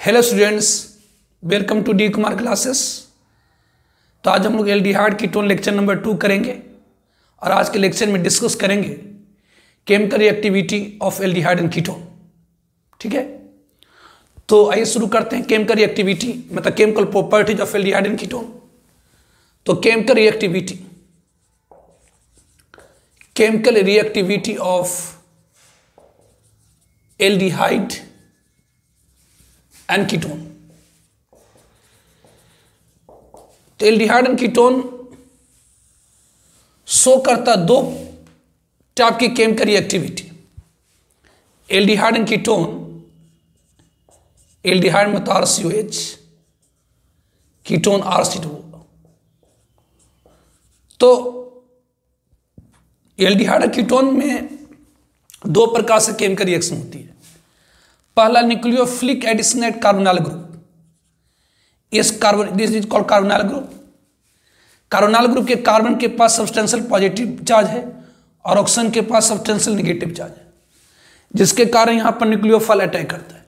Hello students, welcome to D Kumar classes. तो आज हम लोग एल्डिहाइड कीटोन लेक्चर नंबर 2 करेंगे और आज के लेक्चर में डिस्कस करेंगे chemical reactivity of aldehyde and ketone. ठीक है, तो आइए शुरू करते हैं। केमिकल रिएक्टिविटी मतलब chemical properties of aldehyde and ketone. तो chemical reactivity of aldehyde and ketone. तो एल्डिहाइड एंड कीटोन शो करता दो टाइप की chemical reactivity. Aldehyde and ketone, aldehyde में तो RCOH, कीटोन RC2। तो एल्डिहाइड और कीटोन में दो प्रकार से केमिकल रिएक्शन होती है। पहला nucleophilic addition at carbonyl group. This is called carbonyl group. Carbonyl group के कार्बन के पास सब्सटेंशियल पॉजिटिव चार्ज है और ऑक्सीजन के पास सब्सटेंशियल नेगेटिव चार्ज है, जिसके कारण यहां पर न्यूक्लियोफाइल अटैक करता है।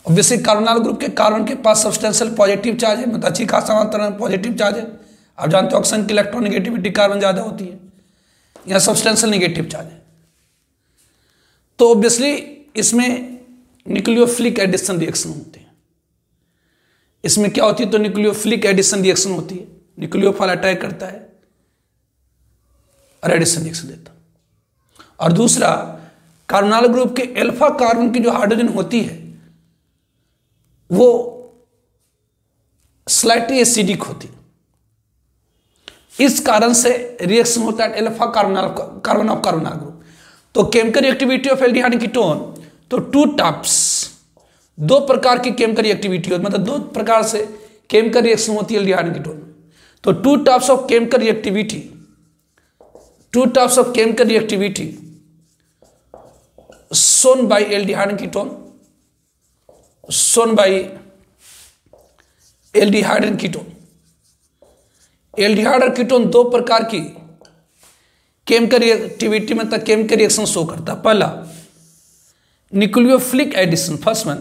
ऑब्वियसली कार्बोनाइल ग्रुप के कार्बन के पास सब्सटेंशियल पॉजिटिव चार्ज है, मतलब अच्छी खासा मात्रा में पॉजिटिव चार्ज है। आप जानते हो ऑक्सीजन की इलेक्ट्रोनेगेटिविटी कार्बन ज्यादा होती है, यहाँ सब्सटेंशियल नेगेटिव चार्ज है। तो ऑब्वियसली इसमें न्यूक्लियोफिलिक एडिशन रिएक्शन होती है। इसमें क्या होती है? तो न्यूक्लियोफिलिक एडिशन रिएक्शन होती है। न्यूक्लियोफाइल अटैक करता है और एडिशन रिएक्शन देता है। और दूसरा, कार्बोनाइल ग्रुप के अल्फा कार्बन की जो हाइड्रोजन होती है वो स्लाइटली एसिडिक होती है। इस कारण से रिएक्शन होता है alpha carbon of carbonyl group. तो chemical reactivity of aldehyde and ketone, तो टू टाइप्स, दो प्रकार की केमिकल रिएक्टिविटी होती है, मतलब दो प्रकार से केमिकल रिएक्शन होती है एल्डिहाइड एंड कीटोन में। तो two types of chemical reactivity shown by aldehyde and ketone, aldehyde and ketone. Aldehyde और कीटोन दो प्रकार की केमिकल रिएक्टिविटी में तक केमिकल रिएक्शन शो करता है। पहला nucleophilic addition, first one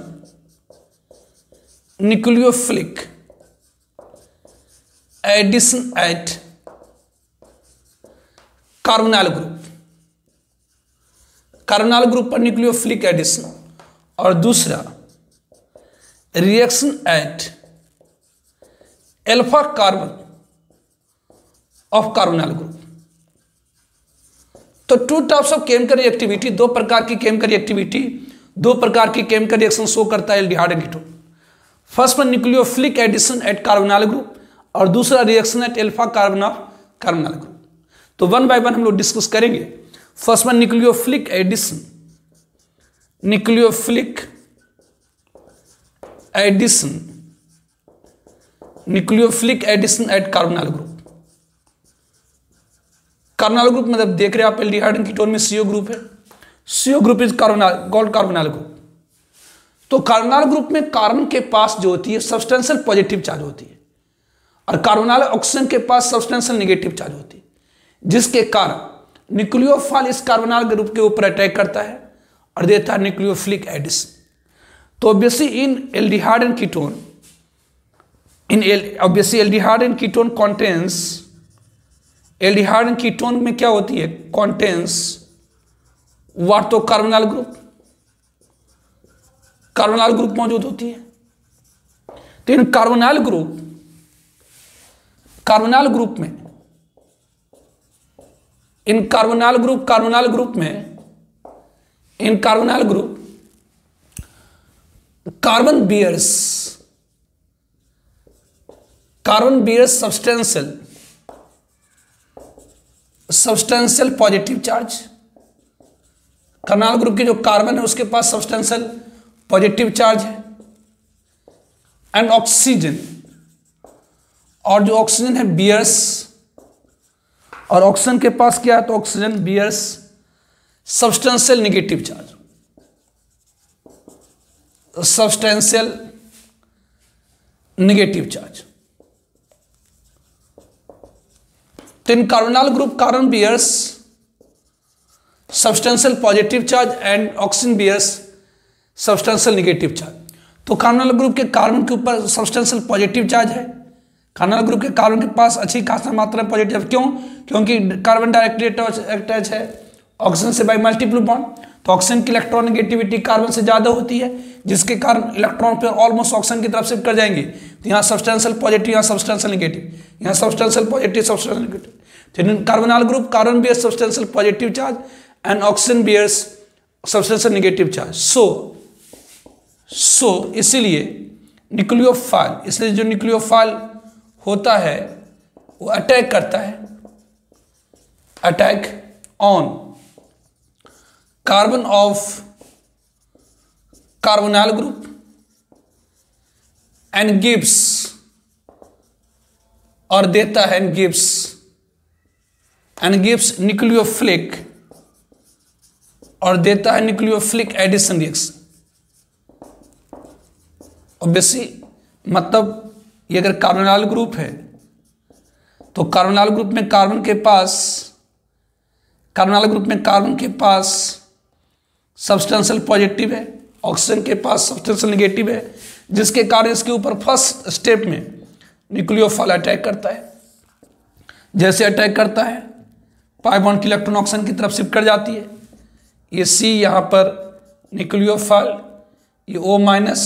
nucleophilic addition at carbonyl group. Carbonyl group पर न्यूक्लियोफिलिक एडिशन। और दूसरा reaction at alpha carbon of carbonyl group. तो two types of chemical reactivity, दो प्रकार की केमिकल रिएक्टिविटी, दो प्रकार की केमिकल रिएक्शन शो करता है aldehyde and ketone. First one nucleophilic addition at carbonyl group और दूसरा reaction at alpha carbon of carbonyl group. तो वन बाय वन हम लोग डिस्कस करेंगे। First one nucleophilic addition, nucleophilic addition at carbonyl group. Carbonyl group मतलब देख रहे हैं आप एल्डिहाइड एंड कीटोन में CO ग्रुप है। CO group is carbonyl group. तो कार्बोनाइल ग्रुप में कार्बन के पास जो होती है सब्सटेंशियल पॉजिटिव चार्ज होती है और कार्बोनाइल ऑक्सीजन के पास सब्सटेंशियल नेगेटिव चार्ज होती है, जिसके कारण न्यूक्लियोफाइल इस कार्बोनाइल ग्रुप के ऊपर अटैक करता है और देता है न्यूक्लियोफिलिक एडिशन। तो obviously in aldehyde and ketone, aldehyde and ketone contains, aldehyde and ketone में क्या होती है? Contains what? तो कार्बोनाइल ग्रुप मौजूद होती है। तो इन कार्बोनाइल ग्रुप में carbon bears substantial positive charge. Carbonyl group के जो कार्बन है उसके पास सब्सटेंशियल पॉजिटिव चार्ज है। एंड ऑक्सीजन, और जो ऑक्सीजन है बियर्स, और ऑक्सीजन के पास क्या है? तो oxygen bears substantial negative charge, substantial negative charge. तो in carbonyl group, carbon bears substantial positive charge and oxygen bears substantial negative charge. तो कार्बोनाइल ग्रुप के कार्बन के ऊपर सब्सटेंशियल पॉजिटिव चार्ज है। कार्बोनाइल ग्रुप के कार्बन के पास अच्छी खासा मात्रा में पॉजिटिव, क्यों? क्योंकि कार्बन डायरेक्टली अटैच है ऑक्सीजन से बाय मल्टीपल बॉन्ड, तो ऑक्सीजन की इलेक्ट्रॉन नेगेटिविटी कार्बन से ज्यादा होती है, जिसके कारण इलेक्ट्रॉन फिर ऑलमोस्ट ऑक्सीजन की तरफ शिफ्ट कर जाएंगे। तो यहाँ सब्सटेंशियल पॉजिटिव, यहाँ सब्सटेंशियल नेगेटिव, यहाँ substantial positive, substantial negative. Carbonyl group carbon bears substantial positive charge and oxygen bears substantial negative charge. So इसीलिए न्यूक्लियोफाइल, इसलिए जो न्यूक्लियोफाइल होता है वो अटैक करता है, attack on carbon of carbonyl group and gives, और देता है एंड गिव्स न्यूक्लियोफिलिक, और देता है न्यूक्लियोफिलिक एडिशन रिएक्शन। ऑब्वियसली मतलब ये अगर कार्बोनाइल ग्रुप है तो कार्बोनाइल ग्रुप में कार्बन के पास सब्सटेंशियल पॉजिटिव है, ऑक्सीजन के पास सब्सटेंशियल नेगेटिव है, जिसके कारण इसके ऊपर फर्स्ट स्टेप में न्यूक्लियोफाइल अटैक करता है। जैसे अटैक करता है पाई बॉन्ड की इलेक्ट्रॉन ऑक्सीजन की तरफ शिफ्ट कर जाती है, ये C यहाँ पर न्यूक्लियोफाइल, ये O-,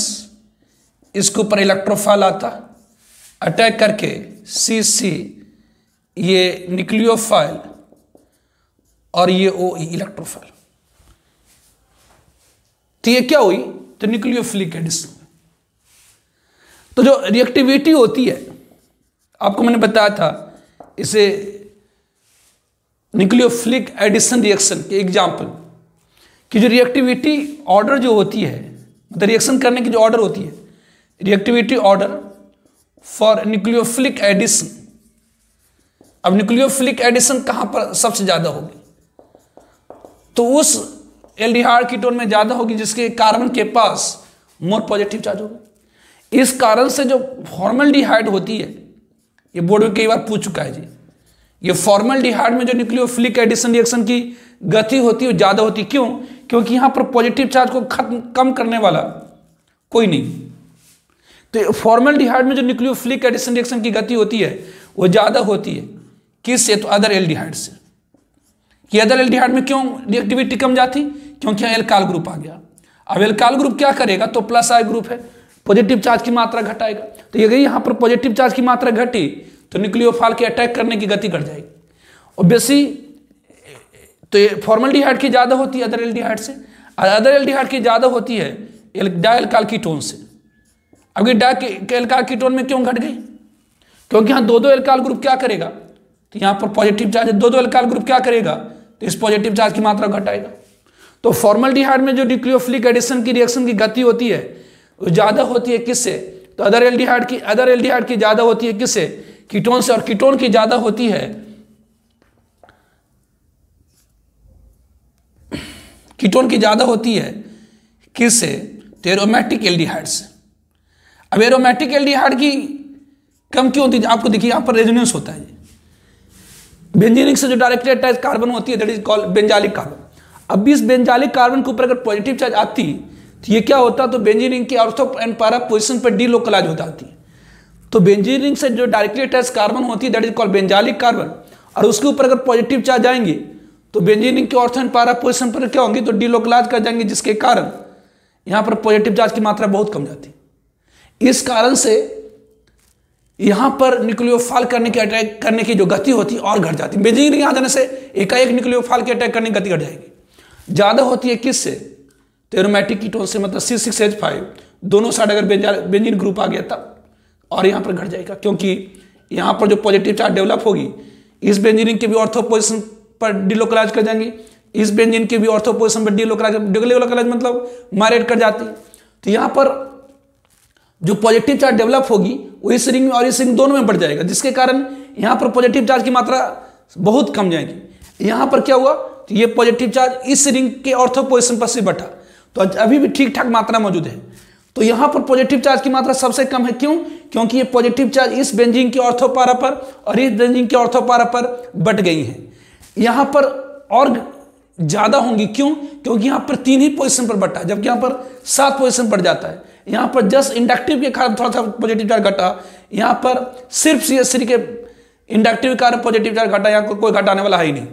इसके ऊपर इलेक्ट्रोफाइल आता, अटैक करके C ये न्यूक्लियोफाइल और ये OE इलेक्ट्रोफाइल। तो ये क्या हुई? तो न्यूक्लियोफिलिक एडिशन। तो जो रिएक्टिविटी होती है, आपको मैंने बताया था, इसे न्यूक्लियोफिलिक एडिशन रिएक्शन के एग्जाम्पल कि जो रिएक्टिविटी ऑर्डर जो होती है, मतलब रिएक्शन करने की जो ऑर्डर होती है, reactivity order for nucleophilic addition. अब न्यूक्लियोफिलिक एडिशन कहां पर सबसे ज्यादा होगी? तो उस एल्डिहाइड कीटोन में ज्यादा होगी जिसके कार्बन के पास मोर पॉजिटिव चार्ज होगा। इस कारण से जो फॉर्मल्डिहाइड होती है, ये बोर्ड में कई बार पूछ चुका है जी, ये फॉर्मल्डिहाइड में जो न्यूक्लियोफिलिक एडिशन रिएक्शन की गति होती है वो ज्यादा होती है। क्यों? क्योंकि यहां पर पॉजिटिव चार्ज को कम करने वाला कोई नहीं। तो फॉर्मल्डिहाइड में जो न्यूक्लियोफिलिक एडिशन रिएक्शन की गति होती है वो ज्यादा होती है, किससे? तो अदर एल्डिहाइड से। ये अदर एल्डिहाइड में क्यों रिएक्टिविटी कम जाती? क्योंकि यहाँ एल्काइल ग्रुप आ गया। अब एल्काइल ग्रुप क्या करेगा? तो प्लस आई ग्रुप है, पॉजिटिव चार्ज की मात्रा घटाएगा। तो ये यहाँ पर पॉजिटिव चार्ज की मात्रा घटी तो न्यूक्लियोफाइल के अटैक करने की गति घट जाएगी। ऑब्वियसली तो ये फॉर्मल्डिहाइड की ज्यादा होती है अदर एल्डिहाइड से, अदर एल्डिहाइड की ज्यादा होती है डायल्काइल कीटोन से। अब ये डायल्काइल कीटोन में क्यों घट गई? क्योंकि यहाँ दो एल्काइल ग्रुप क्या करेगा? तो यहाँ पर पॉजिटिव चार्ज, दो एल्काइल ग्रुप क्या करेगा? तो इस पॉजिटिव चार्ज की मात्रा घटाएगा। तो फॉर्मल्डिहाइड में जो न्यूक्लियोफिलिक एडिशन की रिएक्शन की गति होती है वो ज्यादा होती है किससे? तो अदर एल्डिहाइड की ज्यादा होती है किससे? कीटोन से। और कीटोन की ज्यादा होती है किससे? तो एरोमेटिक एल्डिहाइड से। अब एरोमेटिक एल्डिहाइड की कम क्यों होती है? आपको देखिए यहां पर रेजोनेंस होता है। बेंजीनिक से जो डायरेक्टली अटैच कार्बन होती है दैट इज कॉल्ड बेंजालिक कार्बन। अब इस बेंजालिक कार्बन के ऊपर अगर पॉजिटिव चार्ज आती तो ये क्या होता? तो बेंजीनिक की ऑर्थो एंड पैरा पोजीशन पर डीलोकलाइज हो जाती है। तो बेंजीनिक से जो डायरेक्टली अटैच कार्बन होती है दैट इज कॉल्ड बेंजालिक कार्बन, और उसके ऊपर अगर पॉजिटिव चार्ज आएंगे तो बेंजीनिक के ऑर्थो एंड पैरा पोजीशन पर क्या होंगी? तो डीलोकलाइज कर जाएंगे, जिसके कारण यहां पर पॉजिटिव चार्ज की मात्रा बहुत कम जाती है। इस कारण से यहां पर न्यूक्लियोफाइल अटैक करने की जो गति होती है और घट जाती है। बेंजीन यहां जाने से एकाएक न्यूक्लियोफाइल के अटैक करने की गति घट जाएगी। ज्यादा होती है किससे? तो एरोमेटिक कीटोन से, मतलब C6H5 दोनों साइड अगर बेंजीन ग्रुप आ गया तब, और यहां पर घट जाएगा क्योंकि यहां पर जो पॉजिटिव चार्ज डेवलप होगी इस बेंजीन के भी ऑर्थो पोजिशन पर डीलोकलाइज कर जाएंगी, इस बेंजीन के भी ऑर्थो पोजिशन पर डीलोकलाइज मतलब माइग्रेट कर जाती है। तो यहां पर जो पॉजिटिव चार्ज डेवलप होगी वो इस रिंग और इस रिंग दोनों में बढ़ जाएगा, जिसके कारण यहां पर पॉजिटिव चार्ज की मात्रा बहुत कम जाएगी। यहां पर क्या हुआ? तो ये पॉजिटिव चार्ज इस रिंग के ऑर्थो पोजिशन पर से बढ़ा, तो अभी भी ठीक ठाक मात्रा मौजूद है। तो यहां पर पॉजिटिव चार्ज की मात्रा सबसे कम है। क्यों? क्योंकि ये पॉजिटिव चार्ज इस बेंजीन के ऑर्थो पैरा पर और इस बेंजीन के ऑर्थो पैरा पर बट गई है। यहां पर और ज्यादा होंगी। क्यों? क्योंकि यहां पर 3 ही पोजीशन पर बटा है, जबकि यहां पर 7 पोजीशन पर जाता है। यहाँ पर जस्ट इंडक्टिव के कारण थोड़ा सा पॉजिटिव चार्ज घटा, यहाँ पर सिर्फ CH3 के इंडक्टिव के कारण पॉजिटिव चार्ज घटा, यहाँ कोई घटाने वाला है ही नहीं।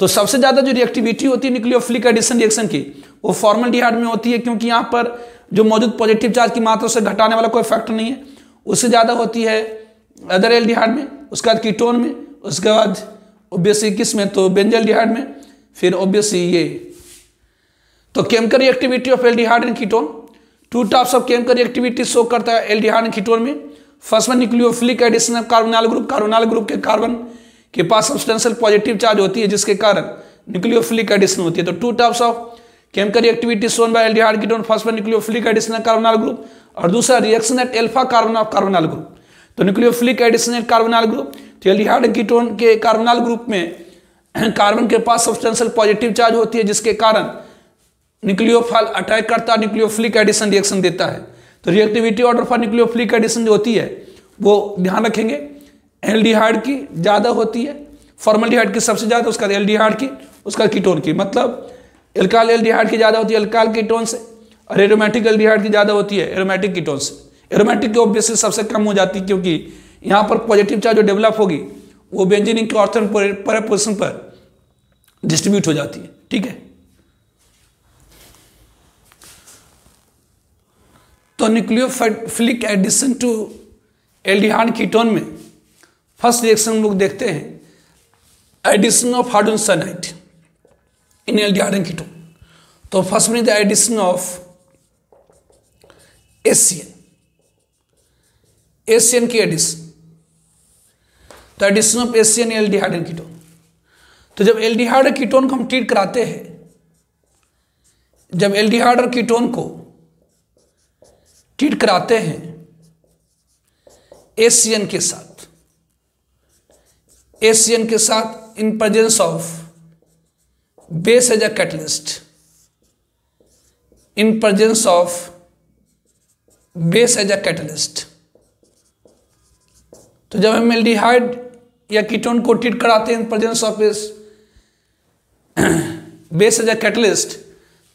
तो सबसे ज्यादा जो रिएक्टिविटी होती है न्यूक्लियोफिलिक एडिशन रिएक्शन की वो फॉर्मल्डिहाइड में होती है, क्योंकि यहाँ पर जो मौजूद पॉजिटिव चार्ज की मात्रा से घटाने वाला कोई फैक्टर नहीं है। उससे ज्यादा होती है अदर एल्डिहाइड में, उसके बाद कीटोन में, उसके बाद ऑब्वियसली किस में, तो बेंजल्डिहाइड में, फिर ऑब्वियसली ये। तो chemical reactivity of aldehyde and ketone, two types of chemical reactivity show करता है एल्डिहाइड एंड कीटोन में। फर्स्ट में nucleophilic addition of carbonyl group, carbonyl group के कार्बन के पास सब्सटेंशियल पॉजिटिव चार्ज होती है, जिसके कारण न्यूक्लियोफिलिक एडिशन होती है। तो two types of chemical reactivity shown by aldehyde ketone, first में nucleophilic addition of carbonyl group और दूसरा reaction at alpha carbon of carbonyl group. तो nucleophilic addition at carbonyl group, तो एल्डिहाइड कीटोन के carbonyl group में carbon के पास substantial positive charge होती है, जिसके कारण न्यूक्लियोफाइल अटैक करता है, न्यूक्लियोफिलिक एडिशन रिएक्शन देता है। तो reactivity order for nucleophilic addition जो होती है वो ध्यान रखेंगे, एल्डिहाइड की ज्यादा होती है, फॉर्मल्डिहाइड की सबसे ज्यादा, उसका एल्डिहाइड की, उसका कीटोन की, मतलब एल्काइल एल्डिहाइड की ज्यादा होती है एल्काइल कीटोन से, और एरोमेटिक एल्डिहाइड की ज्यादा होती है एरोमेटिक कीटोन से। एरोमेटिक की ऑब्वियसली सबसे कम हो जाती है, क्योंकि यहाँ पर पॉजिटिव चार्ज जो डेवलप होगी वो बेंजीन के ऑर्थन पर पोजिशन पर डिस्ट्रीब्यूट हो जाती है। ठीक है, तो nucleophilic addition to aldehyde ketone में फर्स्ट रिएक्शन हम लोग देखते हैं addition of hydrogen cyanide in aldehyde ketone. तो फर्स्ट में द एडिशन ऑफ एशियन की एडिशन, तो addition of HCN aldehyde ketone. तो जब एल्डिहाइड कीटोन को हम ट्रीट कराते हैं, जब एल्डिहाइड और कीटोन को ट्रीट कराते हैं एशियन के साथ, एशियन के साथ in presence of base as a catalyst, in presence of base as a catalyst. तो जब हम एल्डिहाइड या कीटोन को ट्रीट कराते हैं in presence of base as a catalyst,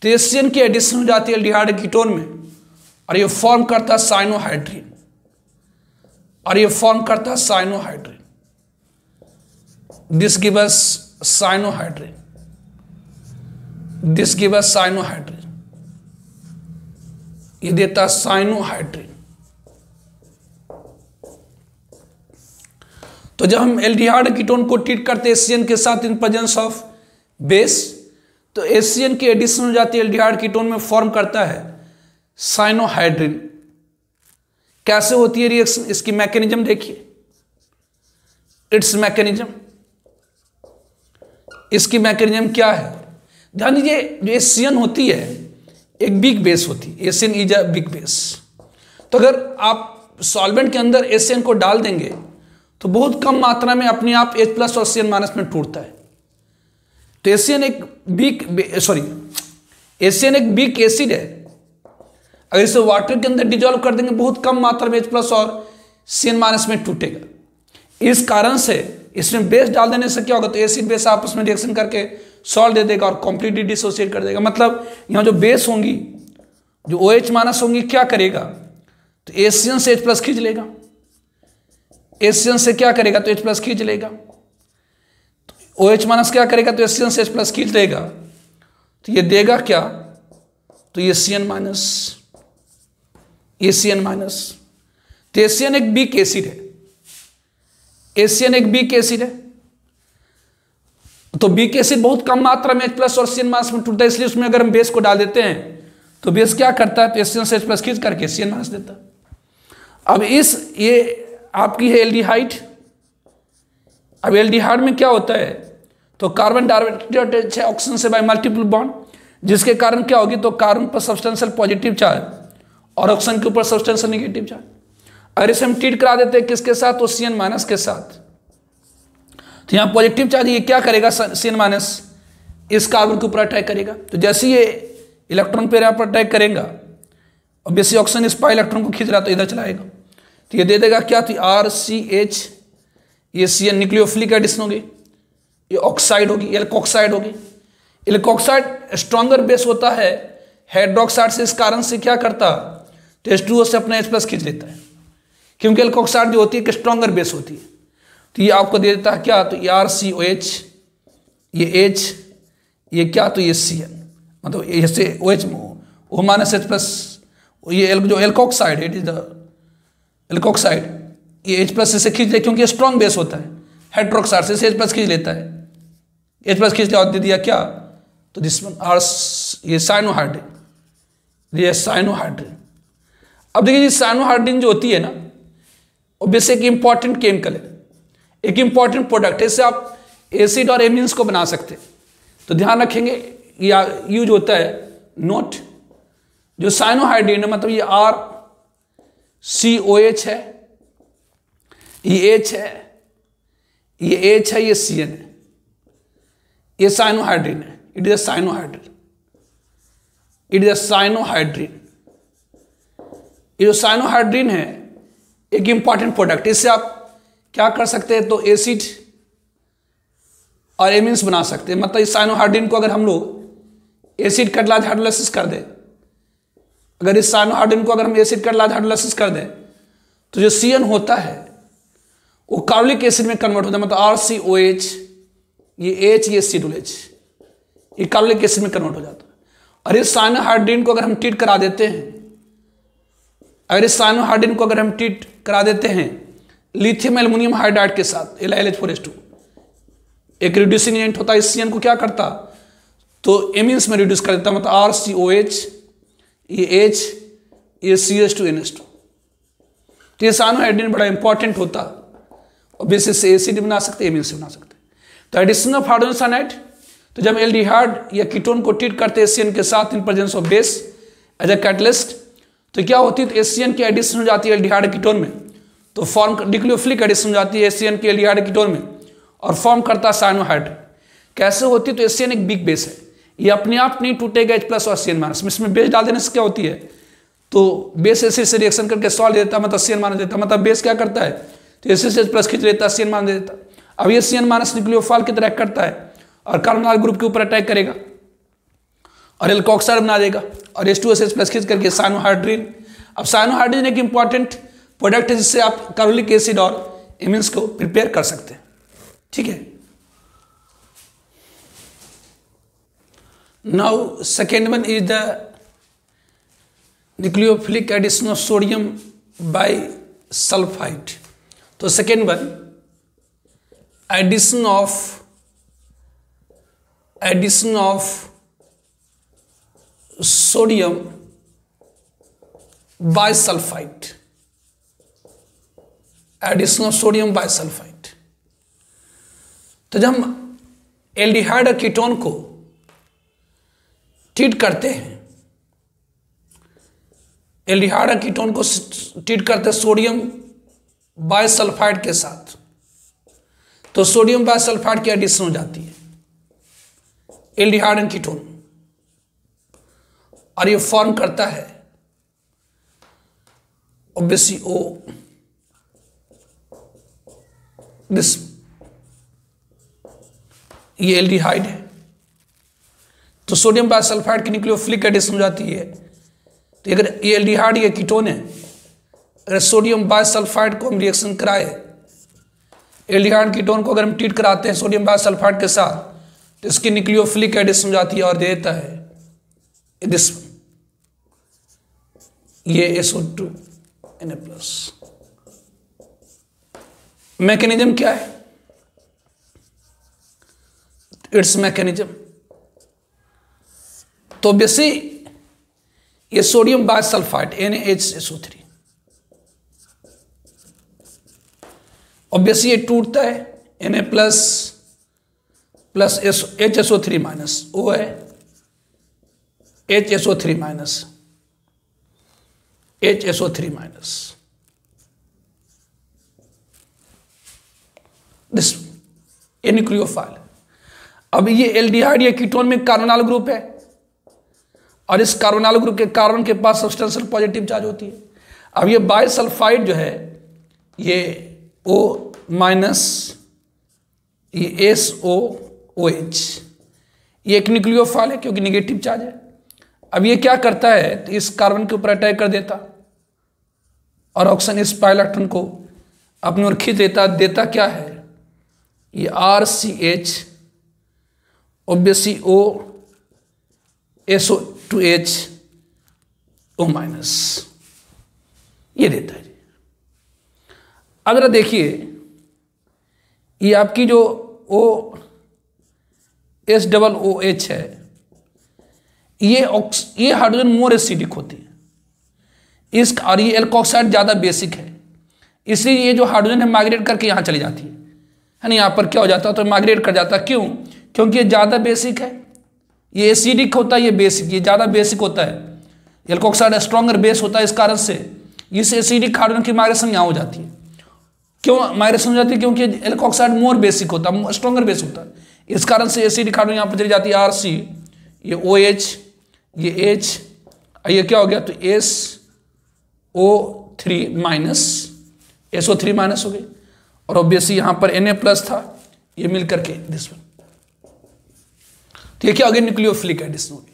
तो एशियन की एडिशन हो जाती है एल्डिहाइड कीटोन में, और ये फॉर्म करता है साइनोहाइड्रिन, और ये फॉर्म करता है cyanohydrin. This give us cyanohydrin, this give us cyanohydrin, ये देता है साइनोहाइड्रिन। तो जब हम एल्डिहाइड कीटोन को ट्रीट करते हैं एशियन के साथ इन प्रेजेंस ऑफ बेस, तो एशियन की एडिशन हो जाती है एल्डिहाइड कीटोन में, फॉर्म करता है साइनोहाइड्रिन। कैसे होती है रिएक्शन, इसकी मैकेनिज्म देखिए, इट्स मैकेनिज्म, इसकी मैकेनिज्म क्या है। ध्यान दीजिए, जो एशियन होती है एक बिग बेस होती है, Asian is a big base. तो अगर आप सॉल्वेंट के अंदर एशियन को डाल देंगे तो बहुत कम मात्रा में अपने आप H+ और CN- में टूटता है। तो एशियन एक एशियन एक बिग एसिड है, अगर इसे वाटर के अंदर डिजोल्व कर देंगे बहुत कम मात्रा में H+ और CN- में टूटेगा। इस कारण से इसमें बेस डाल देने से क्या होगा, तो एसिड बेस आपस में रिएक्शन करके सॉल्ट दे देगा और कंप्लीटली डिसोसिएट कर देगा। मतलब यहाँ जो बेस होंगी, जो OH- होंगी, क्या करेगा, तो एशियन से H+ खींच लेगा, एशियन से क्या करेगा, तो H+ खींच लेगा, तो OH- क्या करेगा, तो एशियन से H+ खींच लेगा, तो ये देगा क्या, तो ये CN-, ACN-। तो एशियन एक वीक एसिड है, एशियन एक वीक एसिड है, तो वीक एसिड बहुत कम मात्रा में H+ और CN- में टूटता है, इसलिए उसमें अगर हम बेस को डाल देते हैं तो बेस क्या करता है, तो एशियन से H+ खींच करके CN- देता है। अब ये आपकी है एल्डिहाइड। अब एल्डिहाइड में क्या होता है, तो कार्बन डाइऑक्साइड है ऑक्सीजन से बाय मल्टीपल बॉन्ड, जिसके कारण क्या होगी, तो कार्बन पर सब्सटेंशियल पॉजिटिव चार्ज और ऑक्सीजन के ऊपर सब्सटेंशियल नेगेटिव चार्ज। अगर इसे हम ट्रीट करा देते हैं किसके साथ, तो CN- के साथ, तो यहाँ पॉजिटिव चार्ज ये क्या करेगा, CN- इस कार्बन के ऊपर अटैक करेगा। तो जैसे ये इलेक्ट्रॉन पे यहाँ पर अटैक करेगा, और बेसिक ऑक्सीजन इस पाई इलेक्ट्रॉन को खींच रहा तो इधर चलाएगा, तो ये दे देगा क्या, तो RCH, ये CN न्यूक्लियोफिलिक एडिशन होगी, ये ऑक्साइड होगी, एल्कोक्साइड होगी। एल्कोक्साइड स्ट्रॉन्गर बेस होता है हाइड्रोक्साइड से, इस कारण से क्या करता, तो H2O से अपना H+ खींच लेता है, क्योंकि एल्कोक्साइड जो होती है एक स्ट्रॉन्गर बेस होती है। तो ये आपको दे देता है क्या, तो RCOH, ये H, ये क्या, तो ये Cn, मतलब जैसे OH O माइनस H+, ये जो एल्कोक्साइड है, इट इज द एल्कोक्साइड, ये H+ से खींच ले, क्योंकि स्ट्रॉन्ग बेस होता है, हाइड्रोक्साइड से H+ खींच लेता है, H+ खींच लिया और दे दिया क्या, तो दिस वन ये साइनोहाइड्रिन, ये साइनोहाइड्रिन। अब देखिए साइनोहाइड्रिन जो होती है ना, वो बेसिक एक इंपॉर्टेंट केमिकल है, एक इंपॉर्टेंट प्रोडक्ट है, इससे आप एसिड और एमीन्स को बना सकते हैं। तो ध्यान रखेंगे या यूज होता है नोट, जो साइनोहाइड्रिन है मतलब ये RCOH है, ये H है, ये H है, ये Cn है, ये साइनोहाइड्रिन है, it is a cyanohydrin, it is a cyanohydrin. ये जो साइनोहाइड्रिन है एक इंपॉर्टेंट प्रोडक्ट, इससे आप क्या कर सकते हैं, तो एसिड और एमीन्स बना सकते हैं। मतलब इस साइनोहाइड्रिन को अगर हम लोग एसिड कटलाज हाइड्रोलाइसिस कर दें, अगर इस साइनोहाइड्रिन को अगर हम एसिड कटलाज हाइड्रोलाइसिस कर दें, तो जो Cn होता है वो कार्बोलिक एसिड में कन्वर्ट होता है, मतलब RCOH, ये H, ये C2H, ये कार्बोलिक एसिड में कन्वर्ट हो जाता है। और इस साइनोहाइड्रिन को अगर हम ट्रीट करा देते हैं, अगर इस साइनोहाइड्रिन को अगर हम ट्रीट करा देते हैं लिथियम एल्युमिनियम हाइड्राइड के साथ, LiLH4S2, एक रिड्यूसिंग एजेंट होता है, इस Cn को क्या करता, तो एमीन्स में रिड्यूस कर देता, मतलब RCOH, ये H, ये CH2NH2। तो ये साइनोहाइड्रिन बड़ा इंपॉर्टेंट होता, और बेसिस से एसिड बना सकते, एमीन से बना सकते। तो एडिशन ऑफ हाइड्रोजन साइनाइड, तो जब एल्डिहाइड या कीटोन को ट्रीट करते हैं HCN के साथ in presence of base as a catalyst, तो क्या होती है, तो HCN की एडिशन हो जाती है एल्डिहाइड कीटोन में, तो फॉर्म डिक्लियोफिलिक एडिशन हो जाती है HCN की एल्डिहाइड कीटोन में, और फॉर्म करता है साइनोहाइड्रिन। कैसे होती है, तो HCN एक वीक बेस है, ये अपने आप नहीं टूटेगा H+ और Cn-, इसमें बेस डाल देने से क्या होती है, तो बेस एसिड से रिएक्शन करके सॉल्ट देता है, मतलब Cn- देता है, मतलब बेस क्या करता है, तो एसिड से H+ खींच लेता है, Cn- दे देता है। अब ये Cn- न्यूक्लियोफाइल की तरह करता है और कार्बोनाइल ग्रुप के ऊपर अटैक करेगा और एल्कोक्साइड बना देगा, और H2O से H+ खींच करके साइनोहाइड्रिन। अब साइनोहाइड्रिन एक इंपॉर्टेंट प्रोडक्ट है जिससे आप कार्बोलिक एसिड और एमीन्स को प्रिपेयर कर सकते हैं, ठीक है। Now second one is the nucleophilic addition of sodium bisulphide. तो second one addition of sodium bisulphide, addition of sodium bisulphide. तो जब हम एल्डिहाइड और कीटोन को ट्रीट करते हैं, एल्डिहाइड और कीटोन को ट्रीट करते हैं सोडियम बाइसल्फाइड के साथ, तो सोडियम बाइसल्फाइड की एडिशन हो जाती है एल्डिहाइड एंड कीटोन, और ये फॉर्म करता है ऑब्वियसली दिस, ये एल्डिहाइड है, तो सोडियम बाइसल्फाइड की न्यूक्लियोफिलिक एडिशन हो जाती है। तो अगर ये एल्डिहाइड ये कीटोन है, अगर सोडियम बाइसल्फाइड को हम रिएक्शन कराए, एल्डिहाइड कीटोन को अगर हम ट्रीट कराते हैं सोडियम बाइसल्फाइड के साथ, तो इसकी न्यूक्लियोफिलिक एडिशन हो जाती है और दे देता है दिस, ये SO2Na+। मैकेनिज्म क्या है, इट्स मैकेनिज्म, तो बेसी ये सोडियम बाइसल्फाइड NaHSO3, ऑब्वियसली ये टूटता है Na plus HSO3 minus, O है HSO3 minus, HSO3 minus, this ये न्यूक्लियोफाइल। अब ये एल्डिहाइड या कीटोन में कार्बोनाइल ग्रुप है, और इस कार्बोनाइल ग्रुप के कार्बन के पास सब्सटेंशियल पॉजिटिव चार्ज होती है। अब ये बाइसल्फाइड जो है ये O-, ये SOOH, ये एक न्यूक्लियोफाइल है क्योंकि नेगेटिव चार्ज है। अब ये क्या करता है, तो इस कार्बन के ऊपर अटैक कर देता, और ऑक्सीजन इस पाई इलेक्ट्रॉन को अपनी ओर खींच देता क्या है, ये RCH obviously OSO2H O minus ये देता है। अगर देखिए ये आपकी जो OSOOH है, ये हाइड्रोजन मोर एसिडिक होती है और ये एल्कोक्साइड ज़्यादा बेसिक है, इसलिए ये जो हाइड्रोजन है माइग्रेट करके यहाँ चली जाती है ना, यहाँ पर क्या हो जाता है तो माइग्रेट कर जाता है। क्यों? क्योंकि ये ज़्यादा बेसिक है, ये एसिडिक होता है, ये बेसिक, ये ज़्यादा बेसिक होता है, एल्कोक्साइड स्ट्रॉन्गर बेस होता है, इस कारण से इस एसिडिक हाइड्रोजन की माइग्रेशन यहाँ हो जाती है। क्यों माइग्रेशन हो जाती है? क्योंकि एल्कोक्साइड मोर बेसिक होता है, स्ट्रॉन्गर बेस होता है, इस कारण से एसिडिक हाइड्रोजन यहाँ पर चली जाती है RC, ये OH, ये H, ये क्या हो गया तो SO3 माइनस, SO3 माइनस हो गई, और ऑब्वियसली यहाँ पर Na प्लस था, ये मिल करके दिस वन, तो ये क्या हो गया न्यूक्लियोफिलिक एडिशन हो गई।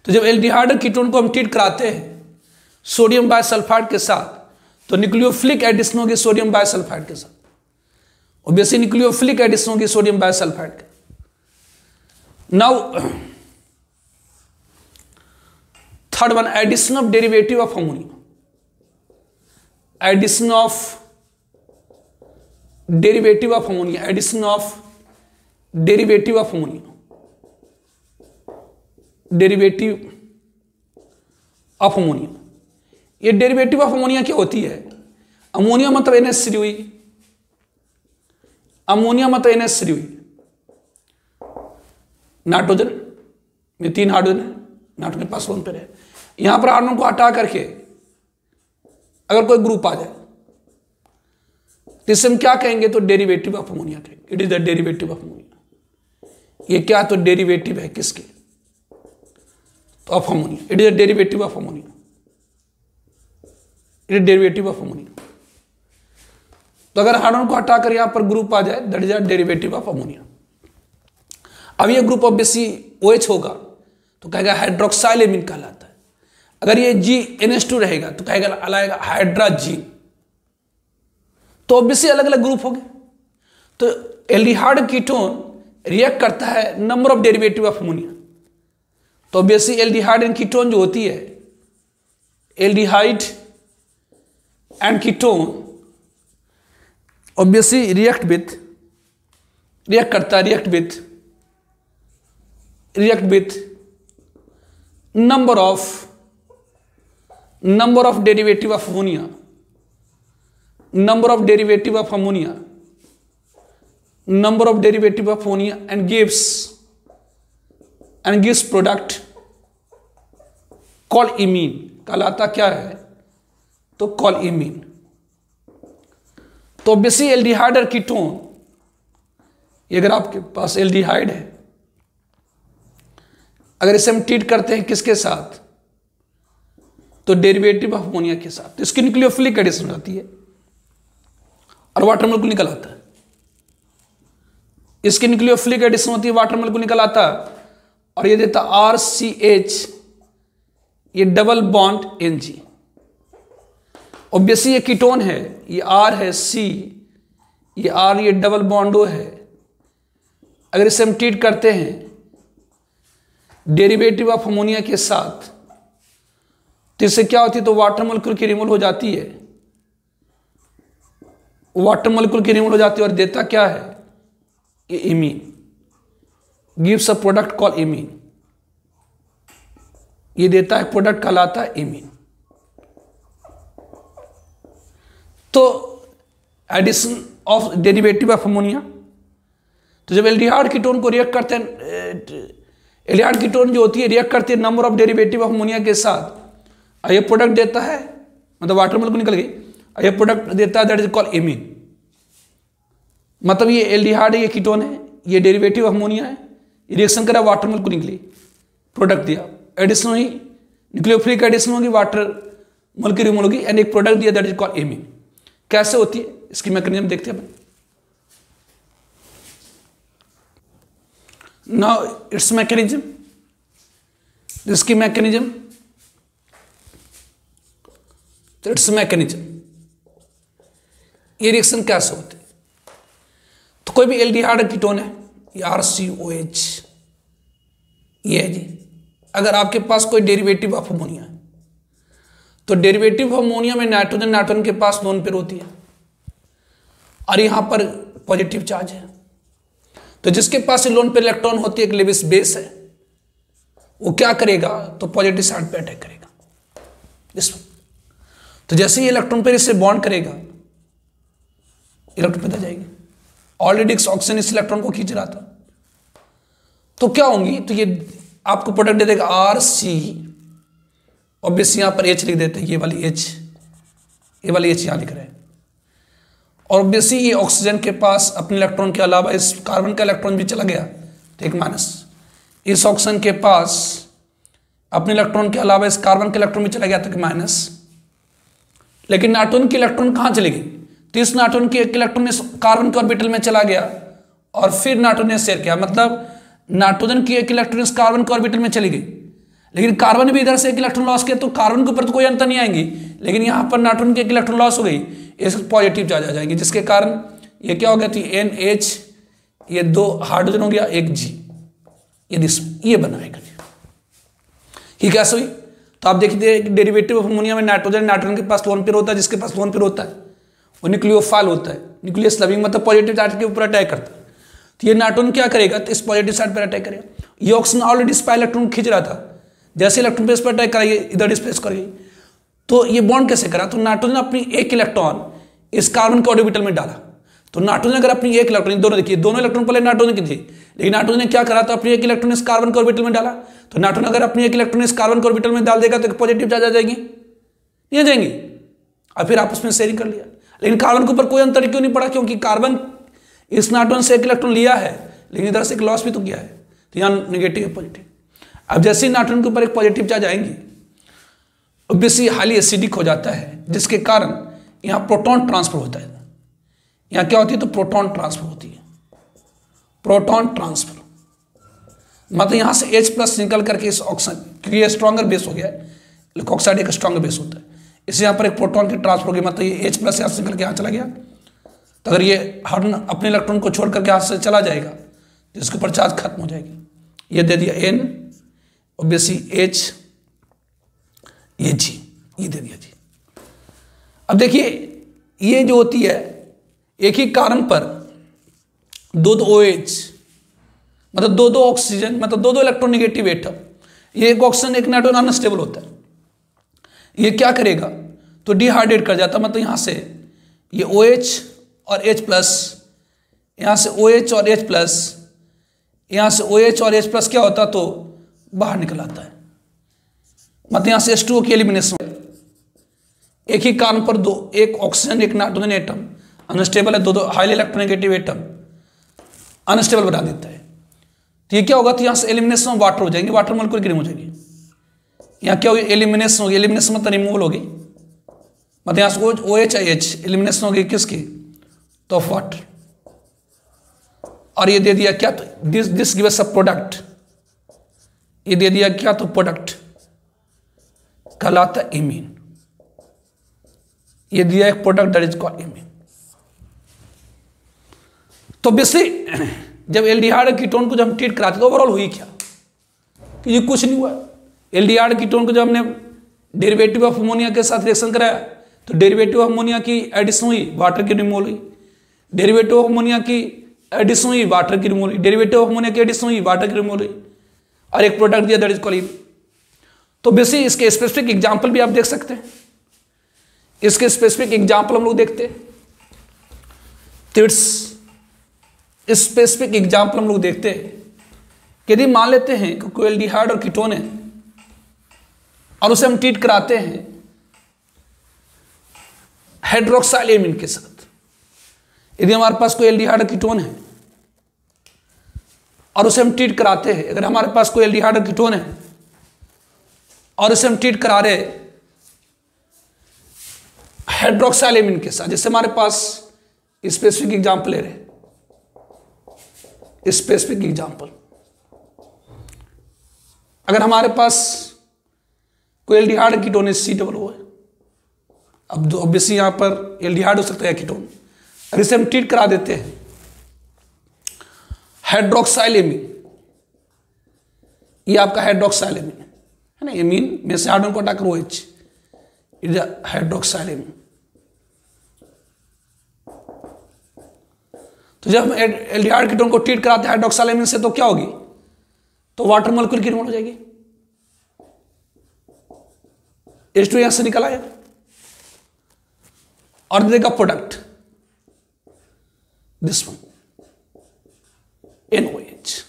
तो जब एल्डिहाइड कीटोन को हम ट्रीट कराते हैं सोडियम बाइसल्फाइड के साथ तो न्यूक्लियोफिलिक एडिशन होगी सोडियम बाइसल्फाइड के साथ, ऑब्वियसली न्यूक्लियोफिलिक एडिशन होगी सोडियम बाइसल्फाइड के। Now third one, addition of derivative of ammonia, addition of derivative of ammonia, addition of derivative of ammonia, derivative of ammonia. ये derivative of ammonia क्या होती है? Ammonia मतलब NH3 हुई, ammonia मतलब NH3 हुई, नाइट्रोजन में 3 हाइड्रोजन है, नाइट्रोजन के पास 1 पेयर है, यहां पर हाइड्रोजन को हटा करके अगर कोई ग्रुप आ जाए तो इसे हम क्या कहेंगे तो डेरिवेटिव ऑफ अमोनिया कहेंगे। It is the derivative of ammonia. ये क्या तो डेरिवेटिव है किसके तो of ammonia, it is the derivative of ammonia, it is derivative of ammonia. तो अगर हाइड्रोजन को हटाकर यहां पर ग्रुप आ जाए that is the derivative of ammonia. अब ये ग्रुप ऑब्वियसली OH होगा तो कहेगा हाइड्रोक्साइल एमीन कहलाता है। अगर ये GNH2 रहेगा तो कहेगा लाएगा हाइड्राजीन। तो ऑब्वियसली अलग अलग ग्रुप हो गए। तो एल्डिहाइड कीटोन रिएक्ट करता है number of derivative of ammonia. तो ऑब्वियसली एल्डिहाइड एंड कीटोन जो होती है, aldehyde and ketone obviously react with number of derivative of ammonia, number of derivative of ammonia and gives product called imine। कहलाता क्या है तो कॉल इमीन। तो obviously aldehyde और कीटोन, अगर आपके पास एल्डिहाइड है, अगर इसे हम ट्रीट करते हैं किसके साथ तो डेरिवेटिव ऑफ अमोनिया के साथ, तो इसकी न्यूक्लियोफिलिक एडिशन हो जाती है और वाटर मोलेक्यूल निकल आता है। इसकी न्यूक्लियोफिलिक एडिशन होती है, वाटर मोलेक्यूल निकल आता है और ये देता RCH, ये डबल बॉन्ड Ng। ऑब्वियसली ये कीटोन है, ये R है, C, ये R, ये डबल बॉन्ड O है। अगर इसे हम ट्रीट करते हैं डेरिवेटिव ऑफ अमोनिया के साथ तो इससे क्या होती है तो वाटर मोलेक्यूल की रिमूवल हो जाती है, वाटर मोलेक्यूल की रिमूवल हो जाती है और देता क्या है ये imine, gives a product call imine. ये देता है प्रोडक्ट कहलाता है इमीन। तो addition of derivative of ammonia, तो जब एल्डिहाइड कीटोन को रिएक्ट करते हैं, एल्डिहाइड कीटोन जो होती है रिएक्ट करती है number of derivative of ammonia के साथ, ये प्रोडक्ट देता है, मतलब वाटर मोलेक्यूल निकल गई, ये प्रोडक्ट देता है दैट इज कॉल्ड इमीन। मतलब ये एल्डिहाइड ये कीटोन है, ये डेरिवेटिव ऑफ अमोनिया है, रिएक्शन करा वाटर मोलेक्यूल निकली, प्रोडक्ट दिया, एडिशन हुई, न्यूक्लियोफिलिक एडिशन होगी, वाटर मोलेक्यूल रिमूवल होगी एंड एक प्रोडक्ट दिया दैट इज कॉल्ड इमीन। कैसे होती है इसकी मैकेनिज्म देखते हैं। Now its mechanism, इसकी मैकेनिज्म, तो इट्स मैकेनिज्म ये रिएक्शन कैसे होते हैं? तो कोई भी एल्डिहाइड कीटोन है, ये RCOH, ये है जी। अगर आपके पास कोई डेरिवेटिव ऑफ अमोनिया है, तो डेरिवेटिव ऑफ अमोनिया में नाइट्रोजन नाइट्रोजन के पास लोन पेयर होती है और यहां पर पॉजिटिव चार्ज है। तो जिसके पास लोन पेयर इलेक्ट्रॉन होती है, एक लेविस बेस है, वो क्या करेगा? तो पॉजिटिव साइड पे अटैक करेगा इसमें। तो जैसे ही इलेक्ट्रॉन पेयर इससे बॉन्ड करेगा, इलेक्ट्रॉन पैदा जाएगी। ऑलरेडी ऑक्सीजन इस इलेक्ट्रॉन को खींच रहा था, तो क्या होंगी? तो ये आपको प्रोडक्ट दे देगा RC, ऑब्वियसली यहां पर H लिख देते हैं, ये वाली H यहां लिख रहे हैं। और ऑब्वियसली ये ऑक्सीजन के पास अपने इलेक्ट्रॉन के अलावा इस कार्बन का इलेक्ट्रॉन भी चला गया, तो एक माइनस। इस ऑक्सीजन के पास अपने इलेक्ट्रॉन के अलावा इस कार्बन का इलेक्ट्रॉन भी चला गया, तो एक माइनस। लेकिन नाइट्रोजन की इलेक्ट्रॉन कहां चली गई? तो इस नाइट्रोजन की एक इलेक्ट्रॉन इस कार्बन के ऑर्बिटल में चला गया और फिर नाइट्रोजन ने शेयर किया, मतलब नाइट्रोजन की एक इलेक्ट्रॉन इस कार्बन के ऑर्बिटल में चली गई, लेकिन कार्बन भी इधर से एक इलेक्ट्रॉन लॉस किया, तो कार्बन के ऊपर तो कोई अंतर नहीं आएंगी, लेकिन यहां पर नाइट्रोजन की एक इलेक्ट्रॉन लॉस हो गई, इस पॉजिटिव चार्ज आ जाएंगे, जिसके कारण ये क्या हो गया थी? NH, ये 2 हाइड्रोजन हो गया, एक G, ये बनाएगा। ये कैसे हुई? तो आप देखिए डेरिवेटिव ऑफ अमोनिया में नाइट्रोजन के पास लोन पेयर होता है, जिसके पास लोन पेयर होता है वो न्यूक्लियोफाइल होता है, न्यूक्लियस लविंग, मतलब पॉजिटिव चार्ज के ऊपर अटैक करता है। तो ये नाइट्रोजन क्या करेगा? तो इस पॉजिटिव साइड पर अटैक करेगा। ये ऑक्सीजन ऑलरेडी इस पर इलेक्ट्रॉन खींच रहा था, जैसे इलेक्ट्रॉन पे इस पर अटैक कराइए, इधर डिस्प्लेस करेगी, तो ये बॉन्ड कैसे करा? तो नाइट्रोजन अपनी एक इलेक्ट्रॉन इस कार्बन के ऑर्बिटल में डाला। तो नाइट्रोजन अगर अपनी एक इलेक्ट्रॉन, दोनों देखिए, दोनों इलेक्ट्रॉन पहले नाइट्रोजन की थी, लेकिन नाइट्रोजन ने क्या करा? तो अपनी एक इलेक्ट्रॉन इस कार्बन के ऑर्बिटल में डाला। तो नाइट्रोजन अगर अपनी एक इलेक्ट्रॉन इस कार्बन के ऑर्बिटल में डाल देगा तो पॉजिटिव चार्ज आ जाएगी, नहीं आ जाएंगी? और फिर आपस में शेयरिंग कर लिया, लेकिन कार्बन के ऊपर कोई अंतर क्यों नहीं पड़ा? क्योंकि कार्बन इस नाइट्रोजन से एक इलेक्ट्रॉन लिया है, लेकिन इधर से एक लॉस भी तो किया है, तो यहाँ नेगेटिव है, पॉजिटिव। अब जैसे ही नाइट्रोजन के ऊपर एक पॉजिटिव चार्ज आएंगी, ऑब्वियसली हाईली एसिडिक हो जाता है, जिसके कारण यहाँ प्रोटॉन ट्रांसफर होता है। यहाँ क्या होती है? तो प्रोटॉन ट्रांसफर होती है, प्रोटॉन ट्रांसफर, मतलब यहाँ से H+ निकल करके इस ऑक्सीजन, क्योंकि ये स्ट्रॉन्गर बेस हो गया है, ऑक्साइड एक स्ट्रॉन्गर बेस होता है, इससे यहाँ पर एक प्रोटॉन की ट्रांसफर होगी, मतलब ये H+ यहाँ से निकल के यहाँ चला गया। तो अगर ये हार्डन अपने इलेक्ट्रॉन को छोड़ करके हाथ से चला जाएगा, जिसके ऊपर चार्ज खत्म हो जाएगी। ये दे दिया N, ऑब्वियसली H, ये G, ये दे दिया G। अब देखिए ये जो होती है, एक ही कार्बन पर दो OH, मतलब दो ऑक्सीजन, मतलब दो इलेक्ट्रोनेगेटिव एटम, ये एक ऑक्सीजन एक नाइट्रोजन अनस्टेबल होता है। ये क्या करेगा? तो डिहाइड्रेट कर जाता, मतलब यहां से ये OH और H+, यहां से OH और H+, यहां से OH और H+ क्या होता? तो बाहर निकल आता है, मतलब यहां से H2O की एलिमिनेशन। एक ही कार्बन पर दो, एक ऑक्सीजन एक नाइट्रोजन एटम अनस्टेबल है, दो हाईली इलेक्ट्रोनेगेटिव एटम अनस्टेबल बना देता है। तो ये क्या होगा? तो यहां से एलिमिनेशन ऑफ वाटर हो जाएंगे, वाटर मॉलिक्यूल रिमूव हो जाएगी। यहाँ क्या होगी? एलिमिनेशन होगी, एलिमिनेशन मतलब रिमूवल होगी, मतलब यहाँ से OH H एलिमिनेशन होगी किसकी? तो ऑफ वाटर। और ये दे दिया क्या? तो this give us a product, ये दे दिया क्या? तो प्रोडक्ट कहलाता है इमीन। ये दिया एक product that is called imine. तो ऑब्वियसली जब एल्डिहाइड कीटोन को जब हम ट्रीट कराते तो ओवरऑल हुई क्या? कि ये कुछ नहीं हुआ। एल्डिहाइड कीटोन को जब हमने डेरिवेटिव ऑफ अमोनिया के साथ रिएक्शन कराया, तो डेरिवेटिव ऑफ अमोनिया की एडिशन हुई, वाटर की रिमूवल हुई। डेरिवेटिव ऑफ अमोनिया की एडिशन हुई, वाटर की रिमूवल हुई। डेरिवेटिव ऑफ अमोनिया की एडिशन हुई, वाटर की रिमूवल हुई, और एक प्रोडक्ट दिया दैट इज कॉल्ड इमीन। तो बेसिक इसके स्पेसिफिक एग्जाम्पल भी आप देख सकते हैं, इसके स्पेसिफिक एग्जाम्पल हम लोग देखते हैं। तो स्पेसिफिक एग्जाम्पल हम लोग देखते हैं। यदि मान लेते हैं कि कोई एल्डिहाइड और कीटोन है और उसे हम ट्रीट कराते हैं हाइड्रोक्साइल एमीन के साथ। यदि हमारे पास कोई एल्डिहाइड और कीटोन है और उसे हम ट्रीट कराते हैं, अगर हमारे पास कोई एल्डिहाइड और कीटोन है और उसे हम ट्रीट करा रहे हाइड्रोक्साइल एमीन के साथ, जैसे हमारे पास स्पेसिफिक एग्जाम्पल ले रहे, स्पेसिफिक एग्जाम्पल, अगर हमारे पास कोई एल्डिहाइड कीटोन है COO है, अब ऑब्वियसली यहां पर एल्डिहाइड हो सकता है कीटोन, और इसे हम ट्रीट करा देते हैं हाइड्रोक्साइलेमीन, ये आपका हाइड्रोक्साइलेमीन है ना, एमीन में से हाइड्रोजन को हटाकर OH, इट इज हाइड्रोक्साइलेमीन। तो जब हम एल्डिहाइड कीटोन को ट्रीट कराते हैं हाइड्रोक्साइलेमीन से तो क्या होगी, तो वाटर मॉलिक्यूल की रिमूव हो जाएगी, H2 यहां से निकल आएगा और देगा प्रोडक्ट दिस वन NOH।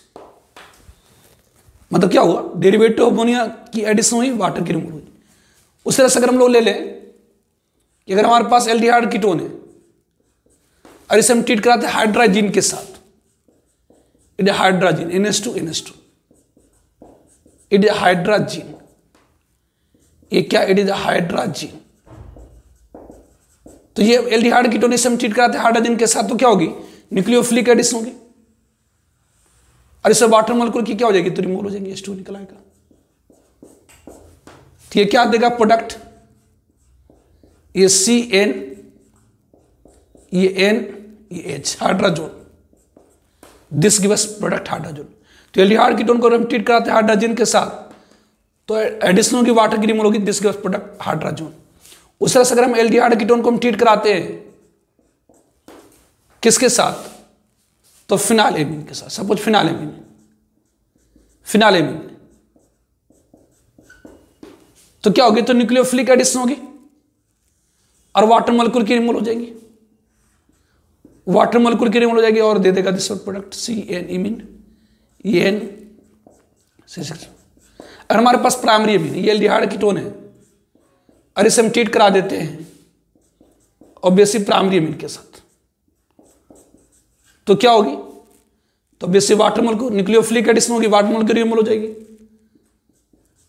मतलब क्या हुआ, डेरिवेटिव ऑफ अमोनिया की एडिशन हुई, वाटर की रिमूव हुई। उस तरह से अगर हम लोग ले लें कि अगर हमारे पास एल्डिहाइड कीटोन है और इसे हम ट्रीट कराते हैं हाइड्राजीन के साथ, it is hydrazine NH2 it is hydrazine, ये क्या, इट इज हाइड्राजीन। तो ये एल्डिहाइड कीटोन से हम ट्रीट कराते हैं हाइड्रोजन के साथ, तो क्या होगी, न्यूक्लियोफिलिक एडिशन होगी और इससे वाटर मॉलिक्यूल की क्या हो जाएगी, तो रिमूव हो जाएंगे, H2 निकल आएगा। तो ये क्या देगा प्रोडक्ट, ये CN, ये N, ये H, hydrogen, this gives product hydrogen. तो एल्डिहाइड कीटोन को हम ट्रीट कराते हैं हाइड्रोजन के साथ, तो एडिशन होगी, वाटर की रिमूव होगी, दिस गिव्स प्रोडक्ट हाइड्रोजन। उस तरह से अगर हम एल्डिहाइड कीटोन को हम ट्रीट कराते हैं किसके साथ, तो फिनाइलेमीन के साथ, सपोज फिनाइलेमीन तो क्या होगी, तो न्यूक्लियोफिलिक एडिशन होगी और वाटर मॉलिक्यूल की रिमूव हो जाएगी, वाटर मॉलिक्यूल की रिमूव हो जाएगी और दे देगा this product CN imine EN। अगर हमारे पास प्राइमरी एमीन, ये एल्डिहाइड कीटोन है और इसे हम ट्रीट करा देते हैं ऑब्वियसली प्राइमरी एमीन के साथ, तो क्या होगी, तो obviously water molecule, nucleophilic addition होगी, वाटर मॉलिक्यूल रिमूव हो जाएगी,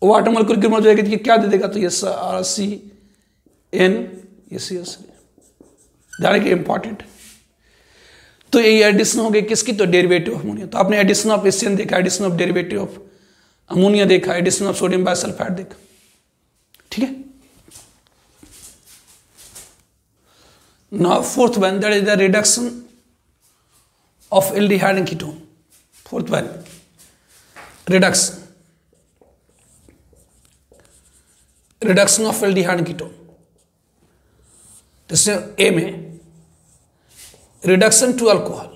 वाटर मॉलिक्यूल की रिमूव हो जाएगी, तो ये क्या दे देगा, तो ये CN, ये CS जाने के इंपॉर्टेंट। तो ये एडिशन हो गई किसकी, तो डेरिवेटिव ऑफ अमोनिया। तो आपने एडिशन ऑफ HCN देखा, addition of derivative of ammonia देखा, एडिशन ऑफ सोडियम बाइसल्फाइड देखा, ठीक है। Now fourth one, that is the reduction of aldehyde and ketone. Fourth one, reduction of aldehyde and ketone. जैसे A में reduction to alcohol,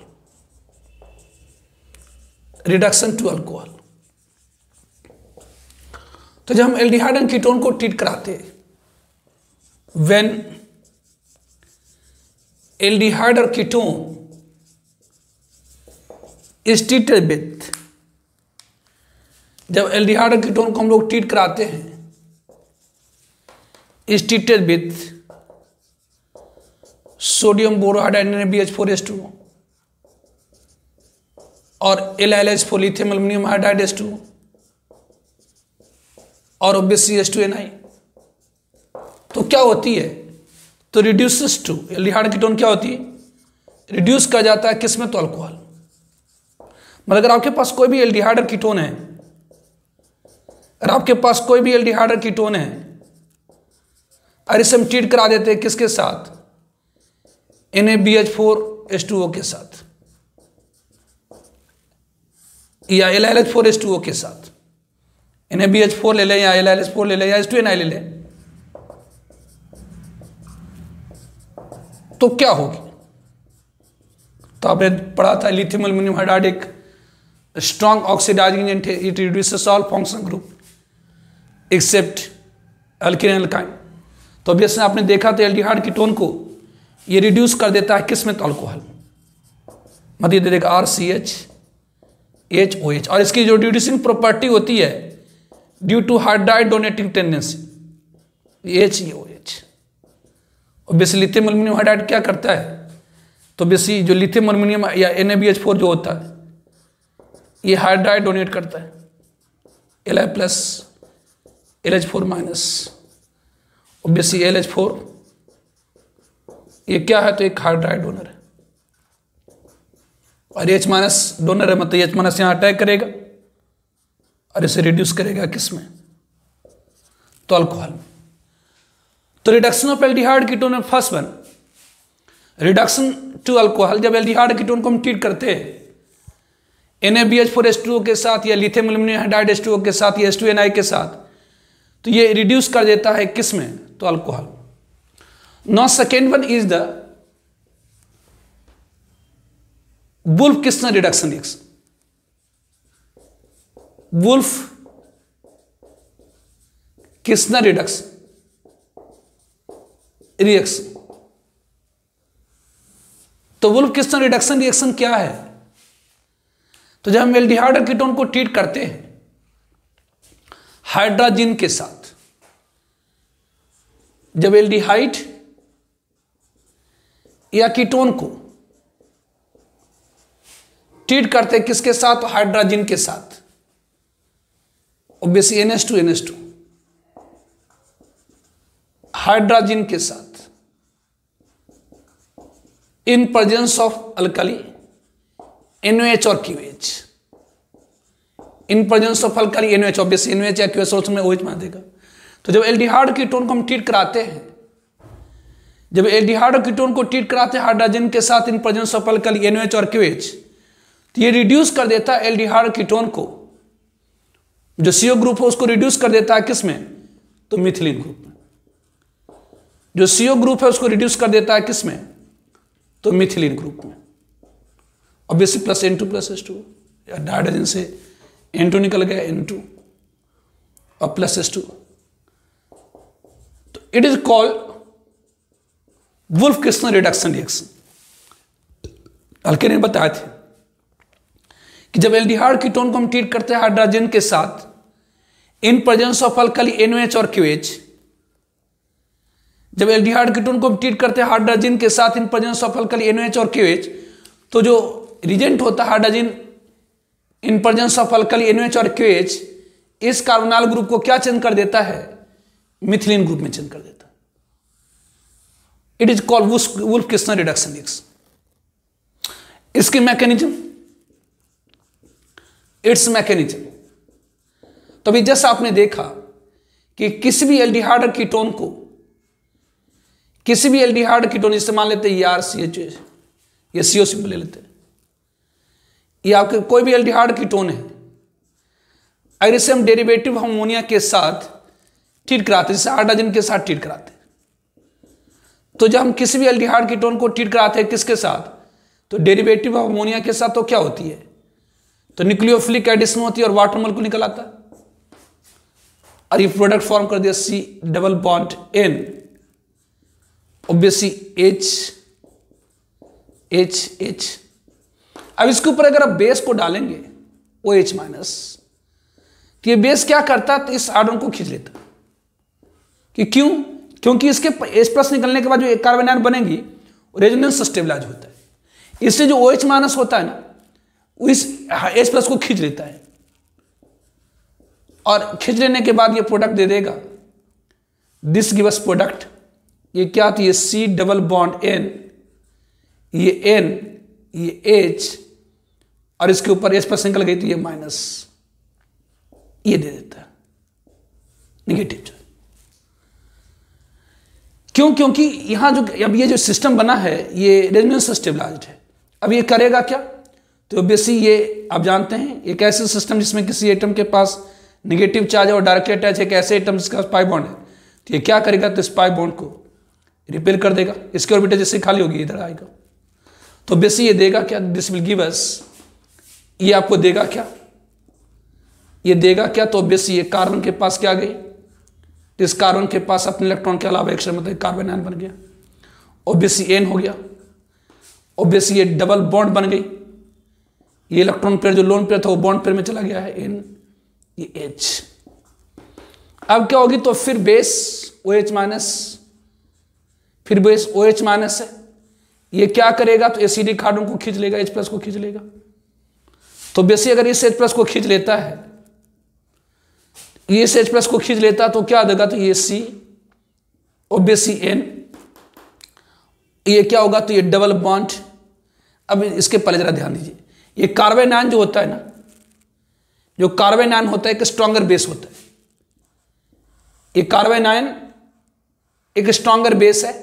तो जब हम aldehyde and ketone को ट्रीट कराते हैं, व्हेन एल्डिहाइड और कीटोन इज ट्रीटेड विथ, जब एल्डिहाइड और कीटोन को हम लोग ट्रीट कराते हैं, is treated with sodium borohydride NaBH4H2 और LiLH4 lithium aluminium hydride H2 और ऑब्वियसली H2Ni, तो क्या होती है, तो रिड्यूसेस टू, एल्डिहाइड कीटोन क्या होती है, रिड्यूस कर जाता है किसमें, तो अल्कोहल। मतलब अगर आपके पास कोई भी एल्डिहाइड कीटोन है, अगर आपके पास कोई भी एल्डिहाइड कीटोन है और इसे हम ट्रीट करा देते हैं किसके साथ, NaBH4H2O के साथ या LiLH4H2O के साथ, NaBH4 ले लें या LiLH4 ले लें या H2Ni ले लें, तो क्या होगी, तो आपने पढ़ा था लिथियम एल्युमिनियम हाइड्राइड एक स्ट्रॉन्ग ऑक्सीडाइजिंग एजेंट है, it reduces all functional group except alkene alkyne. तो ऑब्वियसली आपने देखा था एल्डिहाइड कीटोन को ये रिड्यूस कर देता है किसमें, तो अल्कोहल, मतलब ये दे देगा RCH और इसकी जो रिड्यूसिंग प्रॉपर्टी होती है due two hydride donating tendency, HOH। Obviously lithium aluminium hydride क्या करता है, तो ऑब्वियसली जो लिथियम एल्युमिनियम या NaBH4 जो होता है ये हाइड्राइड डोनेट करता है, Li plus LH4 minus, obviously LH4 ये क्या है, तो एक हाइड्राइड डोनर है और H माइनस डोनर है, मतलब H माइनस यहां अटैक करेगा और इसे रिड्यूस करेगा किसमें, तो अल्कोहल। तो reduction of aldehyde ketone, first one reduction to alcohol, जब एल्डिहाइड कीटोन को हम ट्रीट करते हैं NaBH4H2O के साथ या लिथियम एल्यूमिनियम हाइड्राइड H2O के साथ या H2NI के साथ, तो ये रिड्यूस कर देता है किस में, तो alcohol. Now second one is the Wolff Kishner reduction reaction. Wolff Kishner reduction reaction. तो वुल्फ किस्टनर रिडक्शन रिएक्शन क्या है? तो जब हम एल्डिहाइड कीटोन को ट्रीट करते हैं हाइड्रोजन के साथ, जब एल्डिहाइड या कीटोन को ट्रीट करते हैं किसके साथ, हाइड्रोजन के साथ, ऑब्वियसली NH2 हाइड्रोजन के साथ in presence of alkali NOH और QH, in presence of alkali NOH, obviously NOH या QH सोच में OH मान देगा। तो जब एल्डिहाइड कीटोन को हम ट्रीट कराते हैं, जब एल्डिहाइड कीटोन को ट्रीट कराते हैं हाइड्रोजन के साथ in presence of alkali NOH और QH, तो ये रिड्यूस कर देता है एल्डिहाइड कीटोन को, जो CO ग्रुप है उसको रिड्यूस कर देता है किस में, तो मिथिलीन ग्रुप में। जो CO ग्रुप है उसको रिड्यूस कर देता है किस में, तो मिथिलीन ग्रुप में। Obviously plus N2 plus H2, या हाइड्रोजन से N2 निकल गया N2 और प्लस H2, तो it is called Wolff Kishner reduction reaction. हल्के ने बताए थे कि जब एल्डिहाइड कीटोन को हम ट्रीट करते हैं हाइड्रोजन के साथ in presence of alkali NOH और QH, जब एल्डिहाइड कीटोन को हम ट्रीट करते हैं हाइड्रोजन के साथ in presence of alkali NOH और QH, तो जो रिजेंट होता है hydrogen in presence of alkali NOH और QH, इस कार्बोनाइल ग्रुप को क्या चेंज कर देता है, मिथिलीन ग्रुप में चेंज कर देता है। It is called Wolff Kishner reduction reaction. इसकी मैकेनिज्म, इट्स मैकेनिज्म, तो अभी जैसा आपने देखा कि किसी भी एल्डिहाइड कीटोन को, किसी भी एल्डिहाइड कीटोन इस्तेमाल लेते हैं ERCH या CO सिंपल ले लेते हैं, ये आपके कोई भी एल्डिहाइड कीटोन है, अगर इसे हम डेरिवेटिव अमोनिया के साथ ट्रीट कराते हैं, जैसे हाइड्रोजन के साथ ट्रीट कराते हैं, तो जब हम किसी भी एल्डिहाइड कीटोन को ट्रीट कराते हैं किसके साथ, तो डेरिवेटिव अमोनिया के साथ, तो क्या होती है, तो न्यूक्लियोफिलिक एडिशन होती है और वाटर मोलेक्युल निकल आता है, और ये प्रोडक्ट फॉर्म कर दिया C double bond N, obviously H। अब इसके ऊपर अगर आप बेस को डालेंगे OH माइनस, तो ये बेस क्या करता है, तो इस हाइड्रोजन को खींच लेता है। कि क्यों? क्योंकि इसके H+ निकलने के बाद जो कार्बन आयन बनेंगी रेजोनेंस स्टेबलाइज होता है, इससे जो OH माइनस होता है ना, वो इस H+ को खींच लेता है, और खींच लेने के बाद ये प्रोडक्ट दे देगा, दिस गिव अस प्रोडक्ट। ये क्या थी, ये C डबल बॉन्ड N, ये N, ये H, और इसके ऊपर H+ निकल गई तो ये माइनस, ये दे देता है निगेटिव चार्ज। क्यों? क्योंकि यहां जो अब ये जो सिस्टम बना है ये रेजोनेंस स्टेबलाइज्ड है। अब ये करेगा क्या, तो ऑब्वियसली ये आप जानते हैं एक ऐसे सिस्टम जिसमें किसी एटम के पास नेगेटिव चार्ज है और डायरेक्टली अटैच है, एक ऐसे एटम जिसका पाई बॉन्ड है, तो ये क्या करेगा, तो इस पाई बॉन्ड को रिपेल कर देगा, इसके ऑर्बिटल जैसे खाली होगी इधर आएगा, तो बेसिक ये देगा क्या, दिस विल गिव अस, ये आपको देगा क्या, ये देगा क्या, तो बेसिक ये कार्बन के पास क्या गई, तो इस कार्बन के पास अपने इलेक्ट्रॉन के अलावा एक्स्ट्रा मतलब कार्बन आयन बन गया, ऑब्वियसली N हो गया, ऑब्वियसली ये डबल बॉन्ड बन गई, ये इलेक्ट्रॉन पेयर जो लोन पेयर था वो बॉन्ड पेयर में चला गया है N, ये H। अब क्या होगी, तो फिर बेस OH माइनस, फिर बेस OH माइनस है, ये क्या करेगा, तो एसिडिक हाइड्रोजन को खींच लेगा, H+ को खींच लेगा, तो बेसिक अगर इस H+ को खींच लेता है, ये इस H+ को खींच लेता तो क्या देगा, तो ये C, ऑब्वियसली N, ये क्या होगा, तो ये डबल बॉन्ड। अब इसके पहले जरा ध्यान दीजिए, ये कार्बन आयन जो होता है ना, जो कार्बन आयन होता है एक स्ट्रॉन्गर बेस होता है, ये कार्बन आयन एक स्ट्रॉन्गर बेस है,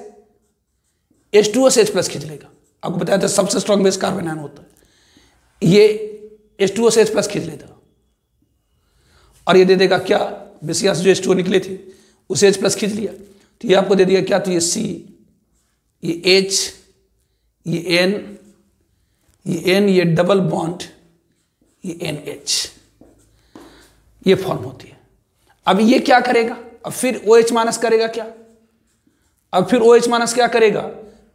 H2O से H+ खींच लेगा। आपको बताया था सबसे स्ट्रॉन्ग बेस कार्बन आयन होता है, ये H2O से H+ खींच लेता और ये दे देगा क्या, बेस यहाँ से जो H2O निकले थे उसे H+ खींच लिया, तो ये आपको दे दिया क्या, तो ये C, ये H, ये N, ये डबल बॉन्ड, ये NH, ये फॉर्म होती है। अब ये क्या करेगा, अब फिर OH- करेगा क्या, अब फिर OH- क्या करेगा,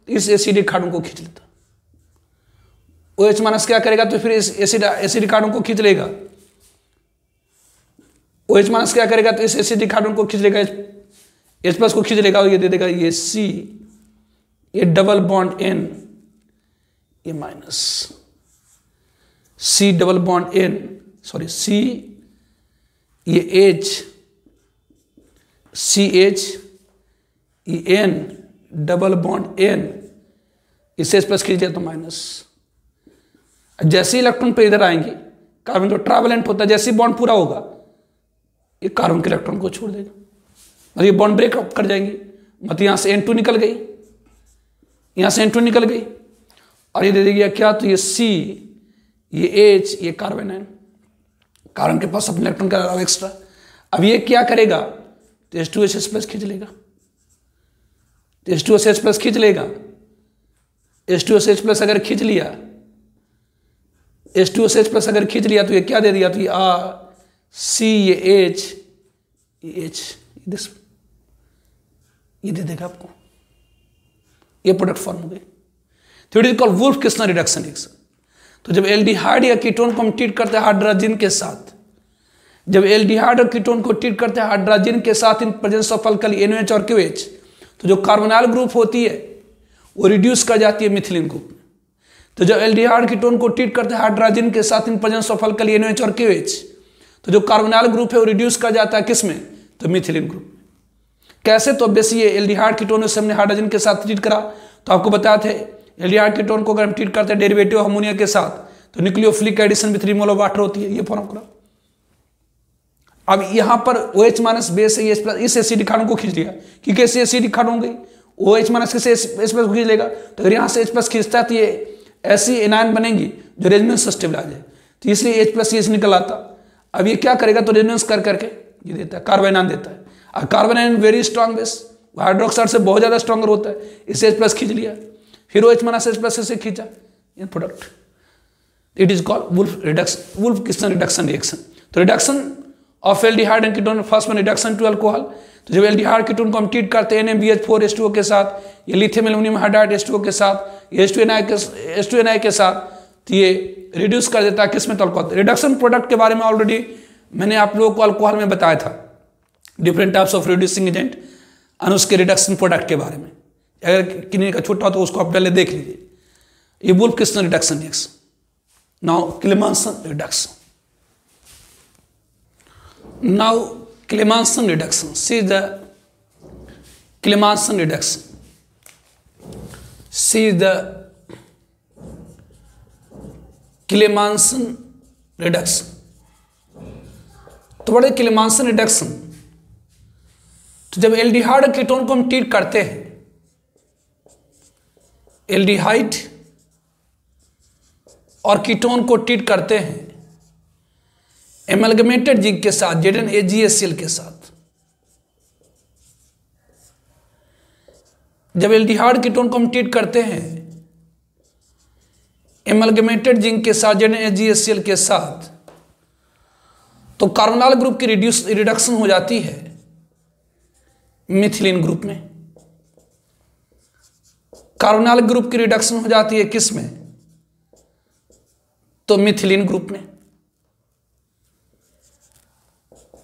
इस एसिडिक कार्बन को खींच लेता। OH- क्या करेगा, तो फिर इस एसिडिक कार्बन को खींच लेगा। OH- क्या करेगा, तो इस एसिडिक कार्बन को खींच लेगा, H+ को खींच लेगा और ये दे देगा ये C, ये डबल बॉन्ड N, ये minus C double bond N, sorry C, ये H, CH, ये N डबल बॉन्ड N, इसे H+ खींच दिया तो माइनस। जैसे इलेक्ट्रॉन पे इधर आएंगे, कार्बन तो ट्रैवलेंट होता है, जैसे बॉन्ड पूरा होगा ये कार्बन के इलेक्ट्रॉन को छोड़ देगा, मतलब ये बॉन्ड ब्रेकअप कर जाएंगे, मतलब यहां से N2 निकल गई, यहां से N2 निकल गई और ये दे देगी क्या, तो ये C, ये H, ये कार्बन आयन, कार्बन के पास अपने इलेक्ट्रॉन का अलावा एक्स्ट्रा। अब ये क्या करेगा, तो H2O से H+ खींच लेगा, तो H2O से H+ खींच लेगा, H2O से H+ अगर खींच लिया, H2O से H+ अगर खींच लिया तो ये क्या दे दिया, तो ये R, C, ये H, ये H, दिस, ये दे देगा आपको, ये प्रोडक्ट फॉर्म हो गई। तो it is called Wolff Kishner reduction reaction. तो जब एल्डिहाइड या कीटोन को हम ट्रीट करते हैं हाइड्रोजन के साथ, जब एल्डिहाइड और कीटोन को ट्रीट करते हैं हाइड्रोजन के साथ in presence of alkali NOH और QH, तो जो कार्बोनाइल ग्रुप होती है वो रिड्यूस कर जाती है मिथिलीन ग्रुप में। तो जब एल्डिहाइड कीटोन को ट्रीट करते हैं हाइड्रोजन के साथ in presence of alkali NOH और QH, तो जो कार्बोनाइल ग्रुप है वो रिड्यूस कर जाता है किसमें, तो मिथिलीन ग्रुप में। कैसे, तो बेसिक ये एल्डिहाइड कीटोन से हमने हाइड्रोजन के साथ ट्रीट करा, तो आपको बताया थे एल्डिहाइड कीटोन को अगर हम ट्रीट करते हैं डेरिवेटिव अमोनिया के साथ तो nucleophilic addition with 3 mole of water होती है, ये फॉर्म करा। अब यहां पर OH- बेस है, इस एसिडिक कार्बन को खींच लिया, कि कैसे एसिडिक कार्बन हो गई, OH- कैसे H+ को खींच लेगा, तो अगर यहां से H+ खींचता है तो ये ऐसी एनायन बनेंगी जो रेजोनेंस स्टेबलाइज है, तो इसलिए H+ निकल आता। अब ये क्या करेगा, तो रेजोनेंस कर करके ये देता है, कार्बन आयन देता है। और carbon ion very strong base, hydroxide से बहुत ज्यादा स्ट्रॉन्गर होता है, इसे H+ खींच लिया, फिर OH- H+ से खींचा, ये product, it is called Wolff Kishner reduction reaction. तो reduction of aldehyde and ketone, first one reduction to alcohol. तो जब एल्डिहाइड कीटोन को हम ट्रीट करते हैं NaBH4 H2O के साथ, ये लिथियम एल्यूमिनियम हाइड्राइड H2O के साथ, ये H2Ni के साथ, तो ये रिड्यूस कर देता है किसमें, तो अल्कोहल। रिडक्शन प्रोडक्ट के बारे में ऑलरेडी मैंने आप लोगों को अल्कोहल में बताया था, different types of reducing agent और उसके रिडक्शन प्रोडक्ट के बारे में। अगर किन्हीं का छोटा हो तो उसको आप पहले देख लीजिए। ये Wolff Kishner reduction reaction. Now Clemmensen reduction, now Clemmensen reduction, see the Clemmensen reduction, see the Clemmensen reduction। तो बड़े Clemmensen रिडक्शन, तो जब एल्डिहाइड कीटोन को हम ट्रीट करते हैं, एल्डिहाइड और कीटोन को ट्रीट करते हैं एमलगमेटेड जिंक के साथ, ZnAgHCl के साथ, जब एल्डिहाइड कीटोन को हम ट्रीट करते हैं एमलगमेटेड जिंक के साथ, ZnAgHCl के साथ, तो कार्बोनाइल ग्रुप की रिडक्शन हो जाती है मिथिलीन ग्रुप में। कार्बोनाइल ग्रुप की रिडक्शन हो जाती है किस में, तो मिथिलीन ग्रुप में।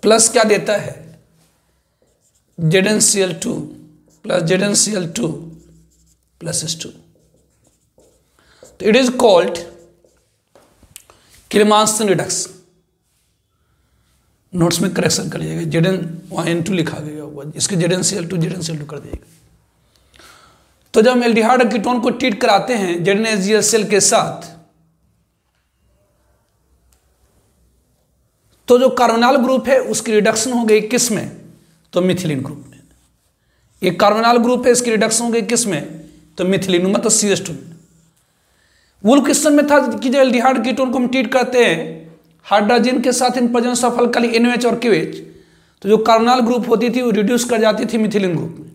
प्लस क्या देता है, ZnCl2 plus ZnCl2 plus H2। तो it is called Clemmensen reduction. Notes में करेक्शन कर लीजिएगा, ZnN2 लिखा गया होगा, इसके ZnCl2 कर दीजिएगा। तो जब हम एल्डिहाइड कीटोन को ट्रीट कराते हैं ZnAgHCl के साथ, तो जो कार्बोनाइल ग्रुप है उसकी रिडक्शन हो गई किस में, तो मिथिलीन ग्रुप में। ये कार्बोनाइल ग्रुप है, इसकी रिडक्शन हो गई किस में, तो मिथिलीन मतलब CH2। वुल्फ क्रिस्टन में था कि जब एल्डिहाइड कीटोन को हम ट्रीट करते हैं हाइड्रोजन के साथ in presence of alkali NH और KH, तो जो कार्बोनाइल ग्रुप होती थी वो रिड्यूस कर जाती थी मिथिलीन ग्रुप में।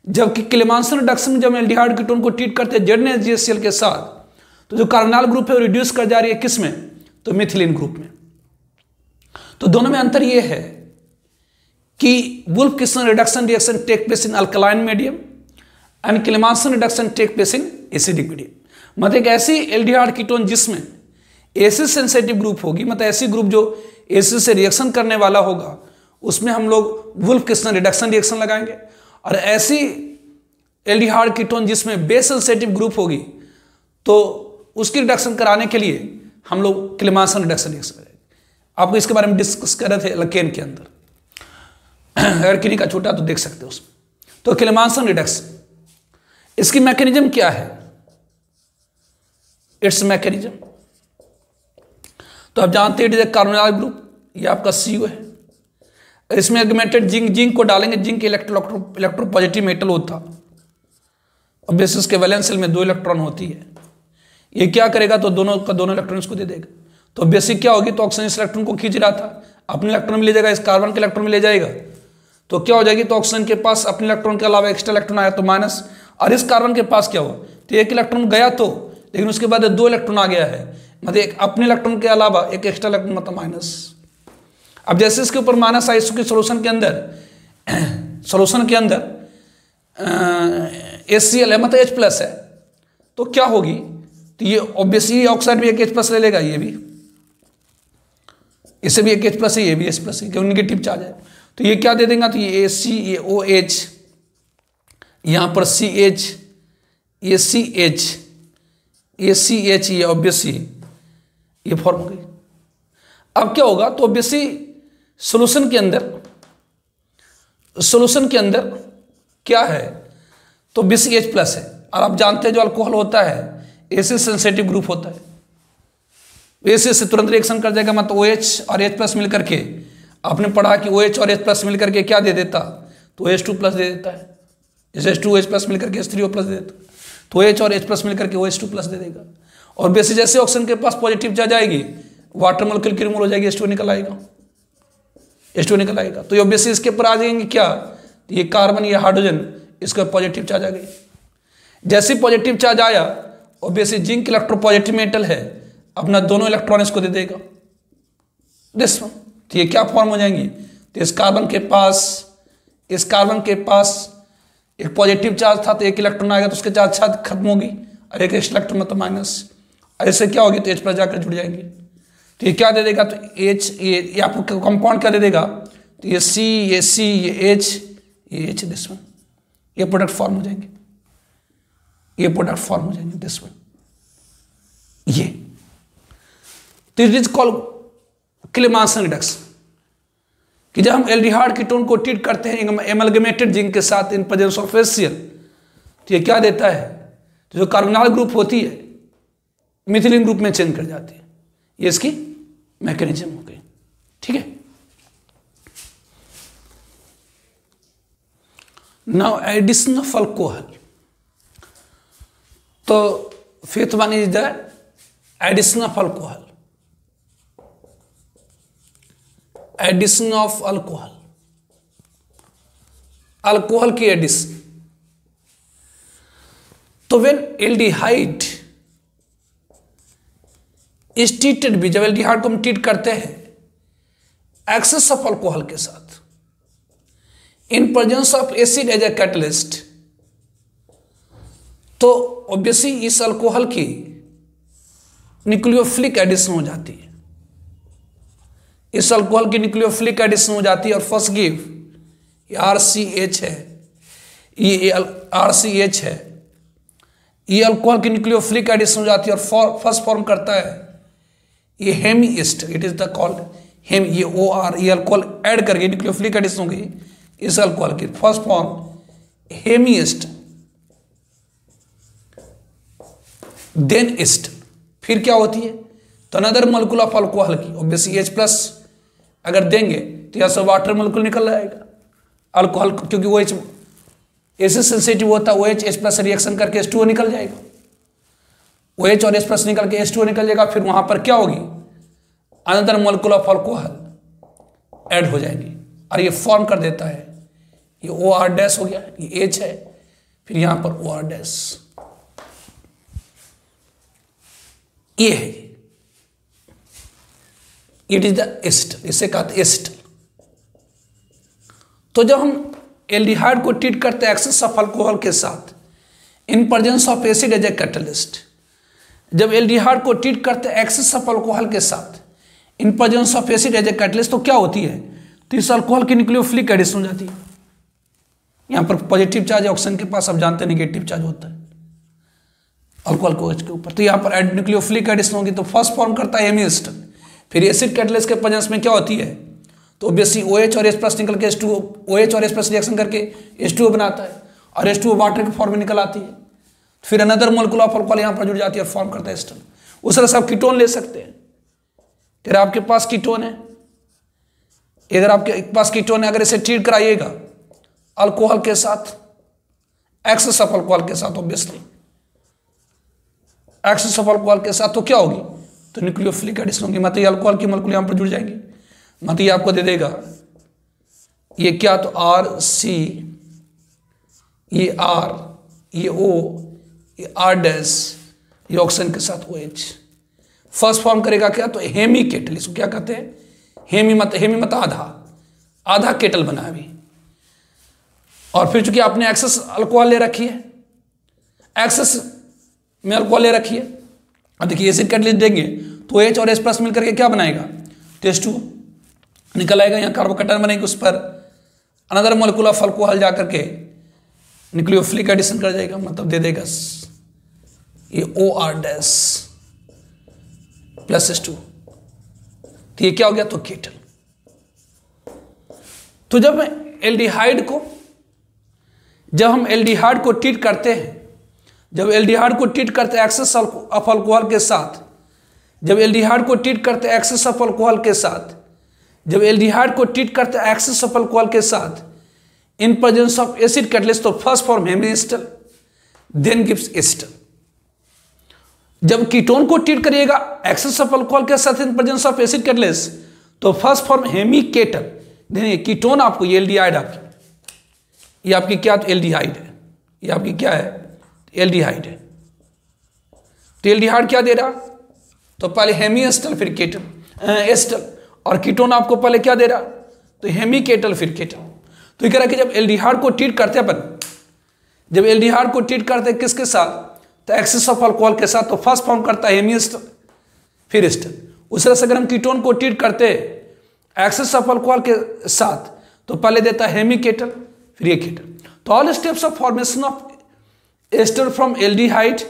जबकि क्लेमांसन रिडक्शन में जब एल्डिहाइड कीटोन को ट्रीट करते हैं ZnHCl के साथ, तो जो कार्बोनाइल ग्रुप है वो रिड्यूस कर जा रही है किस में, तो मिथिलीन ग्रुप में। तो दोनों में अंतर यह है कि वुल्फ क्रिस्टन reduction reaction take place in alkaline medium and Clemmensen reduction take place in acidic medium. मतलब एक ऐसी एल्डिहाइड कीटोन जिसमें एसिड सेंसिटिव ग्रुप होगी, मतलब ऐसी ग्रुप जो एसिड से रिएक्शन करने वाला होगा, उसमें हम लोग वुल्फ क्रिस्टन रिडक्शन रिएक्शन लगाएंगे। और ऐसी एल्डिहाइड कीटोन जिसमें बेस सेंसिटिव ग्रुप होगी, तो उसकी रिडक्शन कराने के लिए हम लोग क्लेमांसन रिडक्शन रिएक्शन लगाएंगे। आपको इसके बारे में डिस्कस कर रहे थे एल्केन के अंदर, अगर किन्हीं का छोटा तो देख सकते हो उसमें। तो क्लेमांसन रिडक्शन, इसकी मैकेनिज्म क्या है, इट्स मैकेनिज्म तो आप जानते हैं, it is a carbonyl group, ये आपका CO है। इसमें एग्मेंटेड जिंक को डालेंगे, जिंक इलेक्ट्रोपॉजिटिव मेटल होता और बेसिस के वैलेंस शेल में 2 इलेक्ट्रॉन होती है। ये क्या करेगा, तो दोनों का दोनों इलेक्ट्रॉन इसको दे देगा। तो बेसिक क्या होगी, तो ऑक्सीजन इस इलेक्ट्रॉन को खींच रहा था, अपने इलेक्ट्रॉन में ले जाएगा, इस कार्बन के इलेक्ट्रॉन में ले जाएगा, तो क्या हो जाएगी, तो ऑक्सीजन के पास अपने इलेक्ट्रॉन के अलावा एक्स्ट्रा इलेक्ट्रॉन आया तो माइनस, और इस कार्बन के पास क्या हुआ, तो एक इलेक्ट्रॉन गया तो, लेकिन उसके बाद 2 इलेक्ट्रॉन आ गया है, मतलब एक अपने इलेक्ट्रॉन के अलावा एक एक्स्ट्रा इलेक्ट्रॉन, मतलब माइनस। अब जैसे इसके ऊपर माइनस आई, इसके सोल्यूशन के अंदर HCl है, मतलब H+ है, तो क्या होगी, तो ये ऑब्वियसली ऑक्साइड भी एक H+ ले लेगा, ये भी, इसे भी एक H+ है, ये भी H+ है, क्योंकि नेगेटिव चार्ज है। तो ये क्या दे देगा, तो ये AC, ये OH, यहाँ पर CH, ये CH, ये CH, ये ऑब्वियसली ये फॉर्म हो गई। अब क्या होगा, तो ऑब्वियसली सॉल्यूशन के अंदर क्या है, तो ऑब्वियसली H+ है, और आप जानते हैं जो अल्कोहल होता है एसिड सेंसिटिव ग्रुप होता है, एसिड से तुरंत रिएक्शन कर जाएगा, मतलब OH और H+ मिलकर के, आपने पढ़ा कि OH और H+ मिलकर के क्या दे देता, तो H2+ दे देता है, जैसे H2OH+ मिलकर के H3O+ दे देता, तो OH और H+ मिलकर के OH2+ दे देगा। और बेसिस जैसे ऑक्सीजन के पास पॉजिटिव चार्ज आएगी, वाटर मोलिक्यूल की रिमूव हो जाएगी, H2 निकल आएगा, H2 निकल आएगा। तो ये बेसिस इसके ऊपर आ जाएंगे क्या, ये कार्बन, ये हाइड्रोजन, इसका पॉजिटिव चार्ज आ गई। जैसे पॉजिटिव चार्ज आया, ऑब्वियसली जिंक इलेक्ट्रोपॉजिटिव मेटल है, अपना दोनों इलेक्ट्रॉन इसको दे देगा, दिस वन। तो ये क्या फॉर्म हो जाएंगी, तो इस कार्बन के पास एक पॉजिटिव चार्ज था, तो एक इलेक्ट्रॉन आएगा, तो उसके चार्ज खत्म होगी, और एक इलेक्ट्रॉन मतलब माइनस, ऐसे क्या होगी, तो H+ जाकर जुड़ जाएंगे। तो ये क्या दे देगा, तो H, ये आपको कंपाउंड क्या दे देगा, तो ये C, ये C, ये H, ये H, दिस वन, ये प्रोडक्ट फॉर्म हो जाएंगे, दिस वन, ये। तो इट इज कॉल्ड क्लेमांसन रिडक्शन, कि जब हम एल्डिहाइड कीटोन को ट्रीट करते हैं एमलगमेटेड जिंक के साथ इन प्रेजेंस ऑफ HCl, तो ये क्या देता है, तो जो कार्बोनाइल ग्रुप होती है मिथिलीन ग्रुप में चेंज कर जाती है। ये इसकी मैकेनिज्म हो गई, ठीक है। नाउ एडिशन ऑफ अल्कोहल, तो fifth one is the addition of alcohol, addition of alcohol की एडिशन। तो व्हेन एल्डिहाइड इज ट्रीटेड भी, जब एल्डिहाइड को हम ट्रीट करते हैं एक्सेस ऑफ अल्कोहल के साथ in presence of acid as a catalyst, तो ऑब्वियसली इस अल्कोहल की न्यूक्लियोफिलिक एडिशन हो जाती है, इस अल्कोहल की न्यूक्लियोफिलिक एडिशन हो जाती है, और फर्स्ट गिव RCH है, ये RCH है, ये अल्कोहल की न्यूक्लियोफिलिक एडिशन हो जाती है, और फर्स्ट फॉर्म करता है ये hemiester, it is the called hem, ये OR, ये अल्कोहल ऐड करके न्यूक्लियोफिलिक एडिशन हो गई इस अल्कोहल की, first form hemiester, then ester, फिर क्या होती है, तो अनदर मोलिक्यूल ऑफ अल्कोहल की, ऑब्वियसली H+ अगर देंगे तो यहाँ से वाटर मोलिक्यूल निकल आएगा अल्कोहल, क्योंकि वो एसिड सेंसिटिव होता है OH H+ रिएक्शन करके H2O निकल जाएगा, OH और H+ निकल के H2O निकल जाएगा। फिर वहां पर क्या होगी, another molecule of alcohol add हो जाएंगी और ये फॉर्म कर देता है, ये OR- हो गया, ये H है, फिर यहां पर OR-, ये है, इट इज द एस्टर, इसे कहते एस्टर। तो जब हम एल्डिहाइड को ट्रीट करते हैं एक्सेस ऑफ अल्कोहल के साथ in presence of acid as a catalyst, जब एल्डिहाइड को ट्रीट करते हैं एक्सेस ऑफ अल्कोहल के साथ in presence of acid as a catalyst, तो क्या होती है, तो इस अल्कोहल की न्यूक्लियोफिलिक एडिशन हो जाती है। यहां पर पॉजिटिव चार्ज है, ऑक्सीजन के पास आप जानते हैं नेगेटिव चार्ज होता है अल्कोहल को OH के ऊपर, तो यहां पर न्यूक्लियोफिलिक एडिशन होगी तो फर्स्ट फॉर्म करता है हेमीएस्टर। फिर एसिड कैटलिस्ट के प्रेजेंस में क्या होती है, तो ऑब्वियसली OH और H+ निकल के H2O, OH और H+ रिएक्शन करके H2O बनाता है और H2O वाटर के फॉर्म में निकल आती है। फिर अनदर मोलिक्यूल ऑफ अल्कोहल यहां पर जुड़ जाती है और फॉर्म करता है एस्टर। उस तरह से आप कीटोन ले सकते हैं। अगर आपके पास कीटोन है, अगर आपके पास कीटोन है, अगर इसे ट्रीट कराइएगा अल्कोहल के साथ, एक्सेस ऑफ अल्कोहल के साथ, ऑब्वियसली एक्सेस ऑफ अल्कोहल के साथ, तो क्या होगी, तो न्यूक्लियोफिलिक एडिशन होगी, मतलब ये अल्कोहल की मोलिक्यूल यहां पर जुड़ जाएंगी, मतलब ये आपको दे देगा ये क्या, तो RC, ये R, ये O, ये R-, ये ऑक्सीजन के साथ OH फर्स्ट फॉर्म करेगा क्या, तो हेमी केटल, इसको क्या कहते हैं, हेमी मत आधा केटल बना अभी। और फिर चूंकि आपने एक्सेस अल्कोहल ले रखी है, एक्सेस में अल्कोहल ले रखी है, अब देखिए एसिड कैटलिस्ट देंगे तो OH और H+ मिलकर के क्या बनाएगा, तो H2 निकल आएगा, यहाँ कार्बोकैटायन बनेगी, उस पर अनदर मोलिक्यूल ऑफ अल्कोहल जाकर के न्यूक्लियोफिलिक एडिशन कर जाएगा, मतलब दे देगा ये OR- प्लस H2, तो ये क्या हो गया, तो केटल। तो जब हम एल्डिहाइड को ट्रीट करते हैं, जब एल्डिहाइड को ट्रीट करते हैं एक्सेस ऑफ अल्कोहल के साथ, जब एल्डिहाइड को ट्रीट करते हैं एक्सेस ऑफ अल्कोहल के साथ, जब एल्डिहाइड को ट्रीट करते हैं एक्सेस ऑफ अल्कोहल के साथ in presence of acid catalyst, तो first form hemiester then gives ester. जब कीटोन को ट्रीट करिएगा एक्सेस ऑफ अल्कोहल के साथ in presence of acid catalyst, तो first form hemiketal, then ketone आपको ये एल्डिहाइड, आपकी ये आपकी क्या, तो एल्डिहाइड है, ये आपकी क्या है, एल्डिहाइड है। तो एल्डिहाइड क्या दे रहा, तो पहले हेमीएस्टर फिर केटल एस्टर, और कीटोन आपको पहले क्या दे रहा, तो हेमी केटल फिर केटल। तो ये कह रहा है कि जब एल्डिहाइड को ट्रीट करते हैं अपन, जब एल्डिहाइड को ट्रीट करते हैं किसके साथ, तो एक्सेस ऑफ अल्कोहल के साथ, तो फर्स्ट फॉर्म करता है हेमीएस्टर फिर एस्टर। उस तरह से अगर हम कीटोन को ट्रीट करते हैं एक्सेस ऑफ अल्कोहल के साथ, तो पहले देता है हेमी केटल फिर ये केटल। तो all steps of formation of ester from aldehyde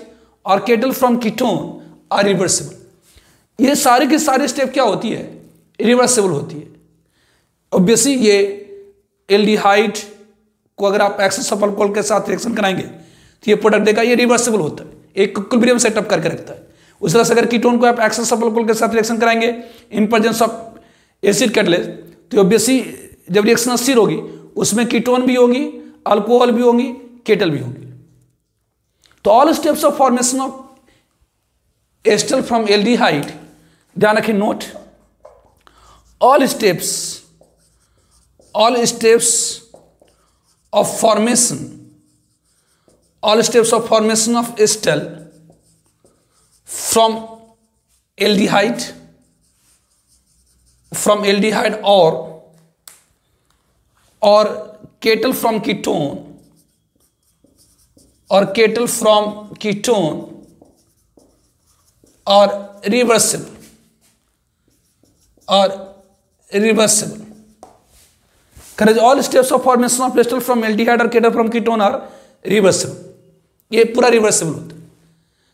और ketal from ketone are reversible. ये सारी की सारी स्टेप क्या होती है, रिवर्सिबल होती है। ऑब्वियसली ये एल्डिहाइड को अगर आप एक्सेस ऑफ अल्कोहल के साथ रिएक्शन कराएंगे तो ये प्रोडक्ट देगा, ये रिवर्सिबल होता है, एक इक्विलिब्रियम सेटअप करके रखता है। उस तरह से अगर कीटोन को आप एक्सेस ऑफ अल्कोहल के साथ रिएक्शन कराएंगे इन प्रेजेंस ऑफ एसिड कैटलिस्ट, तो ऑब्वियसली जब रिएक्शन अस्थिर होगी उसमें कीटोन भी होगी, अल्कोहल भी होंगी, केटल भी होंगी। तो all steps of formation of ester from aldehyde, ध्यान रखें note, all steps of formation of ester from aldehyde or kettle from ketone are reversible करेज all steps of formation of ester from aldehyde और ketal from ketone are reversible. ये पूरा reversible होता है।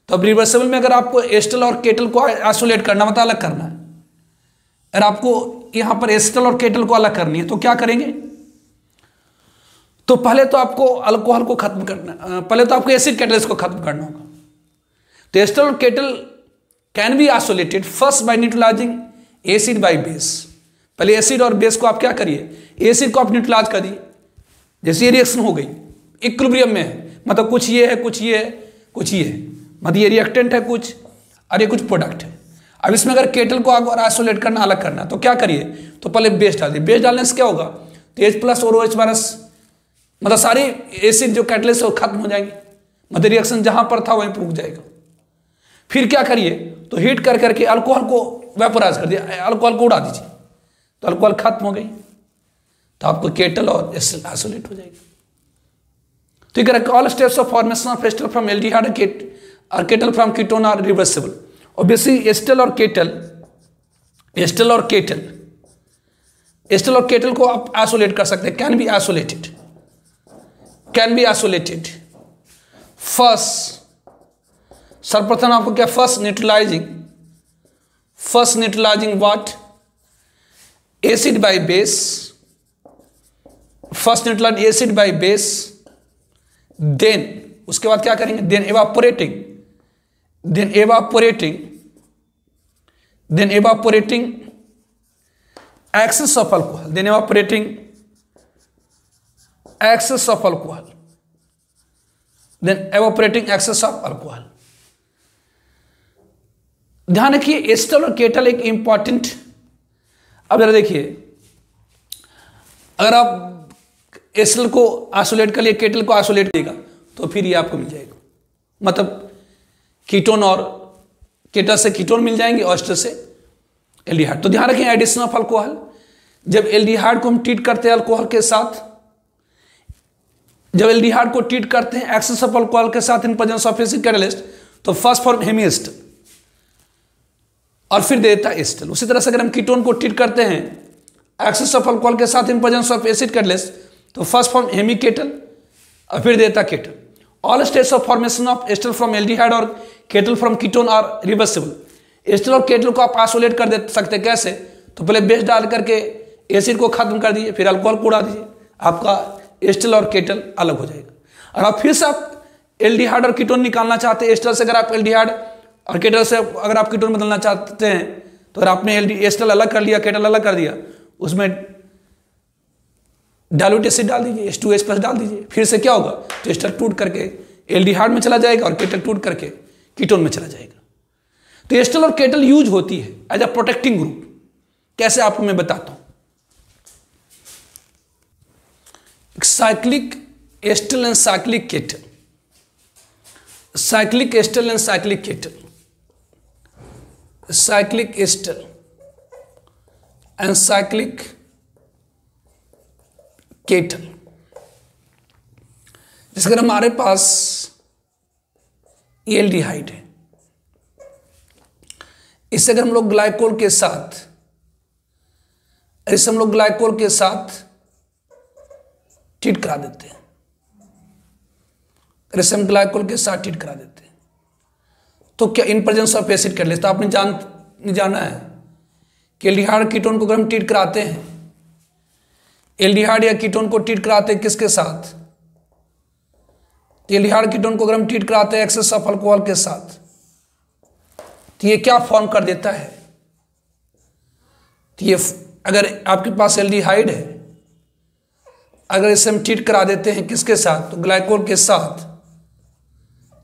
तो अब रिवर्सिबल में अगर आपको एस्टर और केटल को आइसोलेट करना, मतलब अलग करना है, अगर आपको यहां पर एस्टर और केटल को अलग करनी है तो क्या करेंगे, तो पहले तो आपको अल्कोहल को खत्म करना, पहले तो आपको एसिड कैटलिस्ट को खत्म करना होगा। तो एस्टर और kettle can be isolated first by neutralising acid by base. पहले एसिड और बेस को आप क्या करिए, एसिड को आप न्यूट्रलाइज कर दिए, जैसे ये रिएक्शन हो गई, इक्विलिब्रियम में है, मतलब कुछ ये है, कुछ ये है, कुछ ये है, मतलब ये रिएक्टेंट है कुछ और ये कुछ प्रोडक्ट है। अब इसमें अगर केटल को अगर आइसोलेट करना, अलग करना, तो क्या करिए, तो पहले बेस डाल दिए। बेस डालने से क्या होगा, तो H+ और OH- मतलब सारी एसिड जो कैटलिस्ट है वो खत्म हो जाएंगे, मतलब रिएक्शन जहां पर था वहीं रुक जाएगा। फिर क्या करिए, तो हीट कर करके अल्कोहल को वेपोराइज कर दिया, अल्कोहल को उड़ा दीजिए, तो अल्कोहल खत्म हो गई, तो आपको केटल और एसिड आइसोलेट हो जाएगा। तो ये all steps of formation of ester from aldehyde और ketal from ketone are reversible. Obviously ester और केटल को आप आइसोलेट कर सकते हैं, कैन बी आइसोलेटेड। फर्स्ट, सर्वप्रथम आपको क्या, first neutralising what, acid by base, first neutralise acid by base, then उसके बाद क्या करेंगे, then evaporating excess of alcohol, then evaporating excess of alcohol, then evaporating excess of alcohol। ध्यान रखिए ester और केटल एक इंपॉर्टेंट, अब जरा देखिए, अगर आप एस्टर को आइसोलेट कर लिए, केटल को आइसोलेट करिएगा, तो फिर ये आपको मिल जाएगा, मतलब कीटोन और केटल से कीटोन मिल जाएंगे और एस्टर से एल्डिहाइड। तो ध्यान रखें एडिशन ऑफ अल्कोहल, जब एल्डिहाइड को हम ट्रीट करते हैं अल्कोहल के साथ, जब एल्डिहाइड को ट्रीट करते हैं एक्सेस ऑफ अल्कोहल के साथ in presence of acid catalyst, तो फर्स्ट फॉर्म हेमीएस्टर और फिर दे देता है एस्टर। उसी तरह से अगर हम कीटोन को ट्रीट करते हैं एक्सेस ऑफ अल्कोहल के साथ in presence of acid catalyst, तो फर्स्ट फॉर्म हेमीकेटल और फिर देता ketal. All steps of formation of ester from aldehyde और ketal from ketone are reversible. Acetal और केटल को आप आइसोलेट कर दे सकते हैं, कैसे, तो पहले बेस डाल करके एसिड को खत्म कर दीजिए, फिर अल्कोहल को उड़ा दीजिए, आपका एस्टर और केटल अलग हो जाएगा। और आप फिर से आप एल्डिहाइड और कीटोन निकालना चाहते हैं, एस्टर से अगर आप एल्डिहाइड और केटल से अगर आप कीटोन बदलना चाहते हैं, तो अगर आपने एस्टर अलग कर लिया, केटल अलग कर दिया, उसमें डाइल्यूट एसिड डाल दीजिए, H2H+ डाल दीजिए, फिर से क्या होगा, तो एस्टर टूट करके एल्डिहाइड में चला जाएगा और केटल टूट करके कीटोन में चला जाएगा। तो एस्टर और केटल यूज होती है एज अ प्रोटेक्टिंग ग्रुप। कैसे, आपको मैं बताता हूं। Cyclic ester and cyclic ketal, cyclic ester and cyclic ketal, cyclic ester and cyclic ketal. जैसे अगर हमारे पास एल्डिहाइड है, इससे अगर हम लोग ग्लाइकोल के साथ, इससे हम लोग ग्लाइकोल के साथ ट्रीट करा देते हैं, इससे हम ग्लाइकोल के साथ ट्रीट करा देते हैं, तो क्या इन प्रेजेंस ऑफ एसिड कैटलिस्ट, तो आपने जाना है कि एल्डिहाइड कीटोन को अगर हम ट्रीट कराते हैं, एल्डिहाइड या कीटोन को ट्रीट कराते हैं किसके साथ, एल्डिहाइड कीटोन को अगर हम ट्रीट कराते हैं एक्सेस ऑफ अल्कोहल के साथ, तो ये क्या फॉर्म कर देता है, तो ये अगर आपके पास एल्डिहाइड है, अगर इसे हम ट्रीट करा देते हैं किसके साथ, तो ग्लाइकोल के साथ,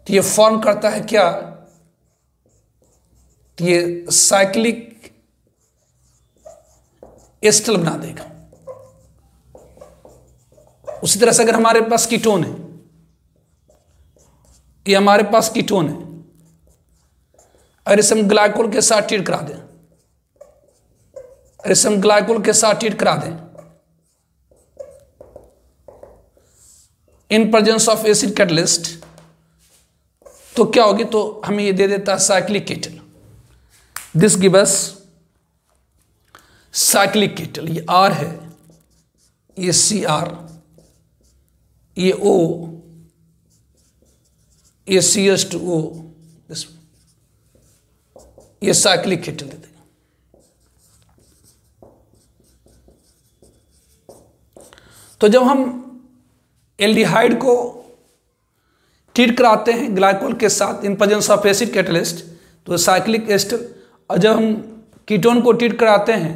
तो ये फॉर्म करता है क्या, तो ये साइक्लिक एस्टर बना देगा। उसी तरह से अगर हमारे पास कीटोन है, ये हमारे पास कीटोन है, अगर इसे हम ग्लाइकोल के साथ ट्रीट करा दें, अगर इसे हम ग्लाइकोल के साथ ट्रीट करा दें इन प्रेजेंस ऑफ एसिड कैटलिस्ट, तो क्या होगी, तो हमें ये दे देता है cyclic kettle. This give us cyclic kettle. ये R है, ये Cr, ये O, ये CH2O, ये साइक्लिक केटल दे देगा। तो जब हम एल्डिहाइड को ट्रीट कराते हैं ग्लाइकोल के साथ in presence of acid catalyst, तो साइक्लिक एस्टर, और जब हम कीटोन को ट्रीट कराते हैं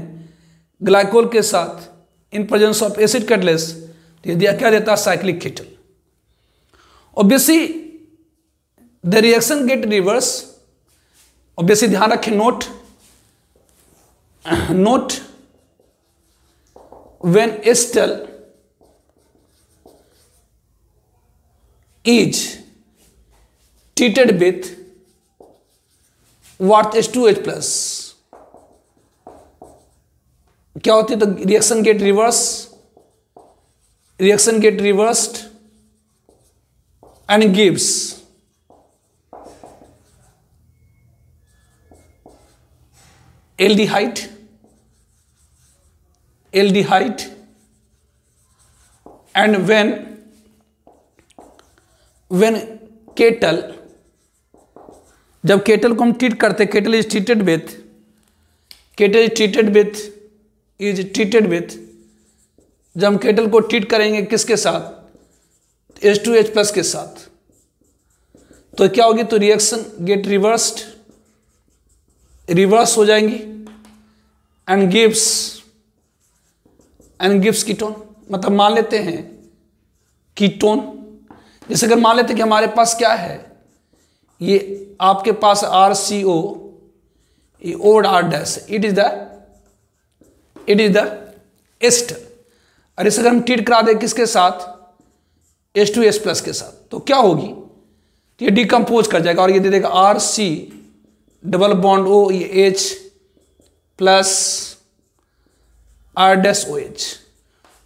ग्लाइकोल के साथ in presence of acid catalyst, तो ये क्या देता है, cyclic ketal. Obviously the reaction get reverse, obviously ध्यान रखें, note when ester is treated with what H2H plus, क्या होती है? तो reaction get reversed and gives aldehyde and when ketal, जब केटल को हम ट्रीट करते, केटल इज ट्रीटेड विथ, जब हम केटल को ट्रीट करेंगे किसके साथ? H2H प्लस के साथ, तो क्या होगी? तो रिएक्शन गेट रिवर्स हो जाएंगी एंड गिव्स कीटोन। मतलब मान लेते हैं कीटोन, जैसे अगर मान लेते हैं कि हमारे पास क्या है, ये आपके पास RCO, ये OR dash, it is the ester, और इसे अगर हम ट्रीट करा दें किसके साथ? H2S प्लस के साथ, तो क्या होगी? तो ये डिकम्पोज कर जाएगा और ये दे देगा RC डबल बॉन्ड O, ये H plus R dash OH।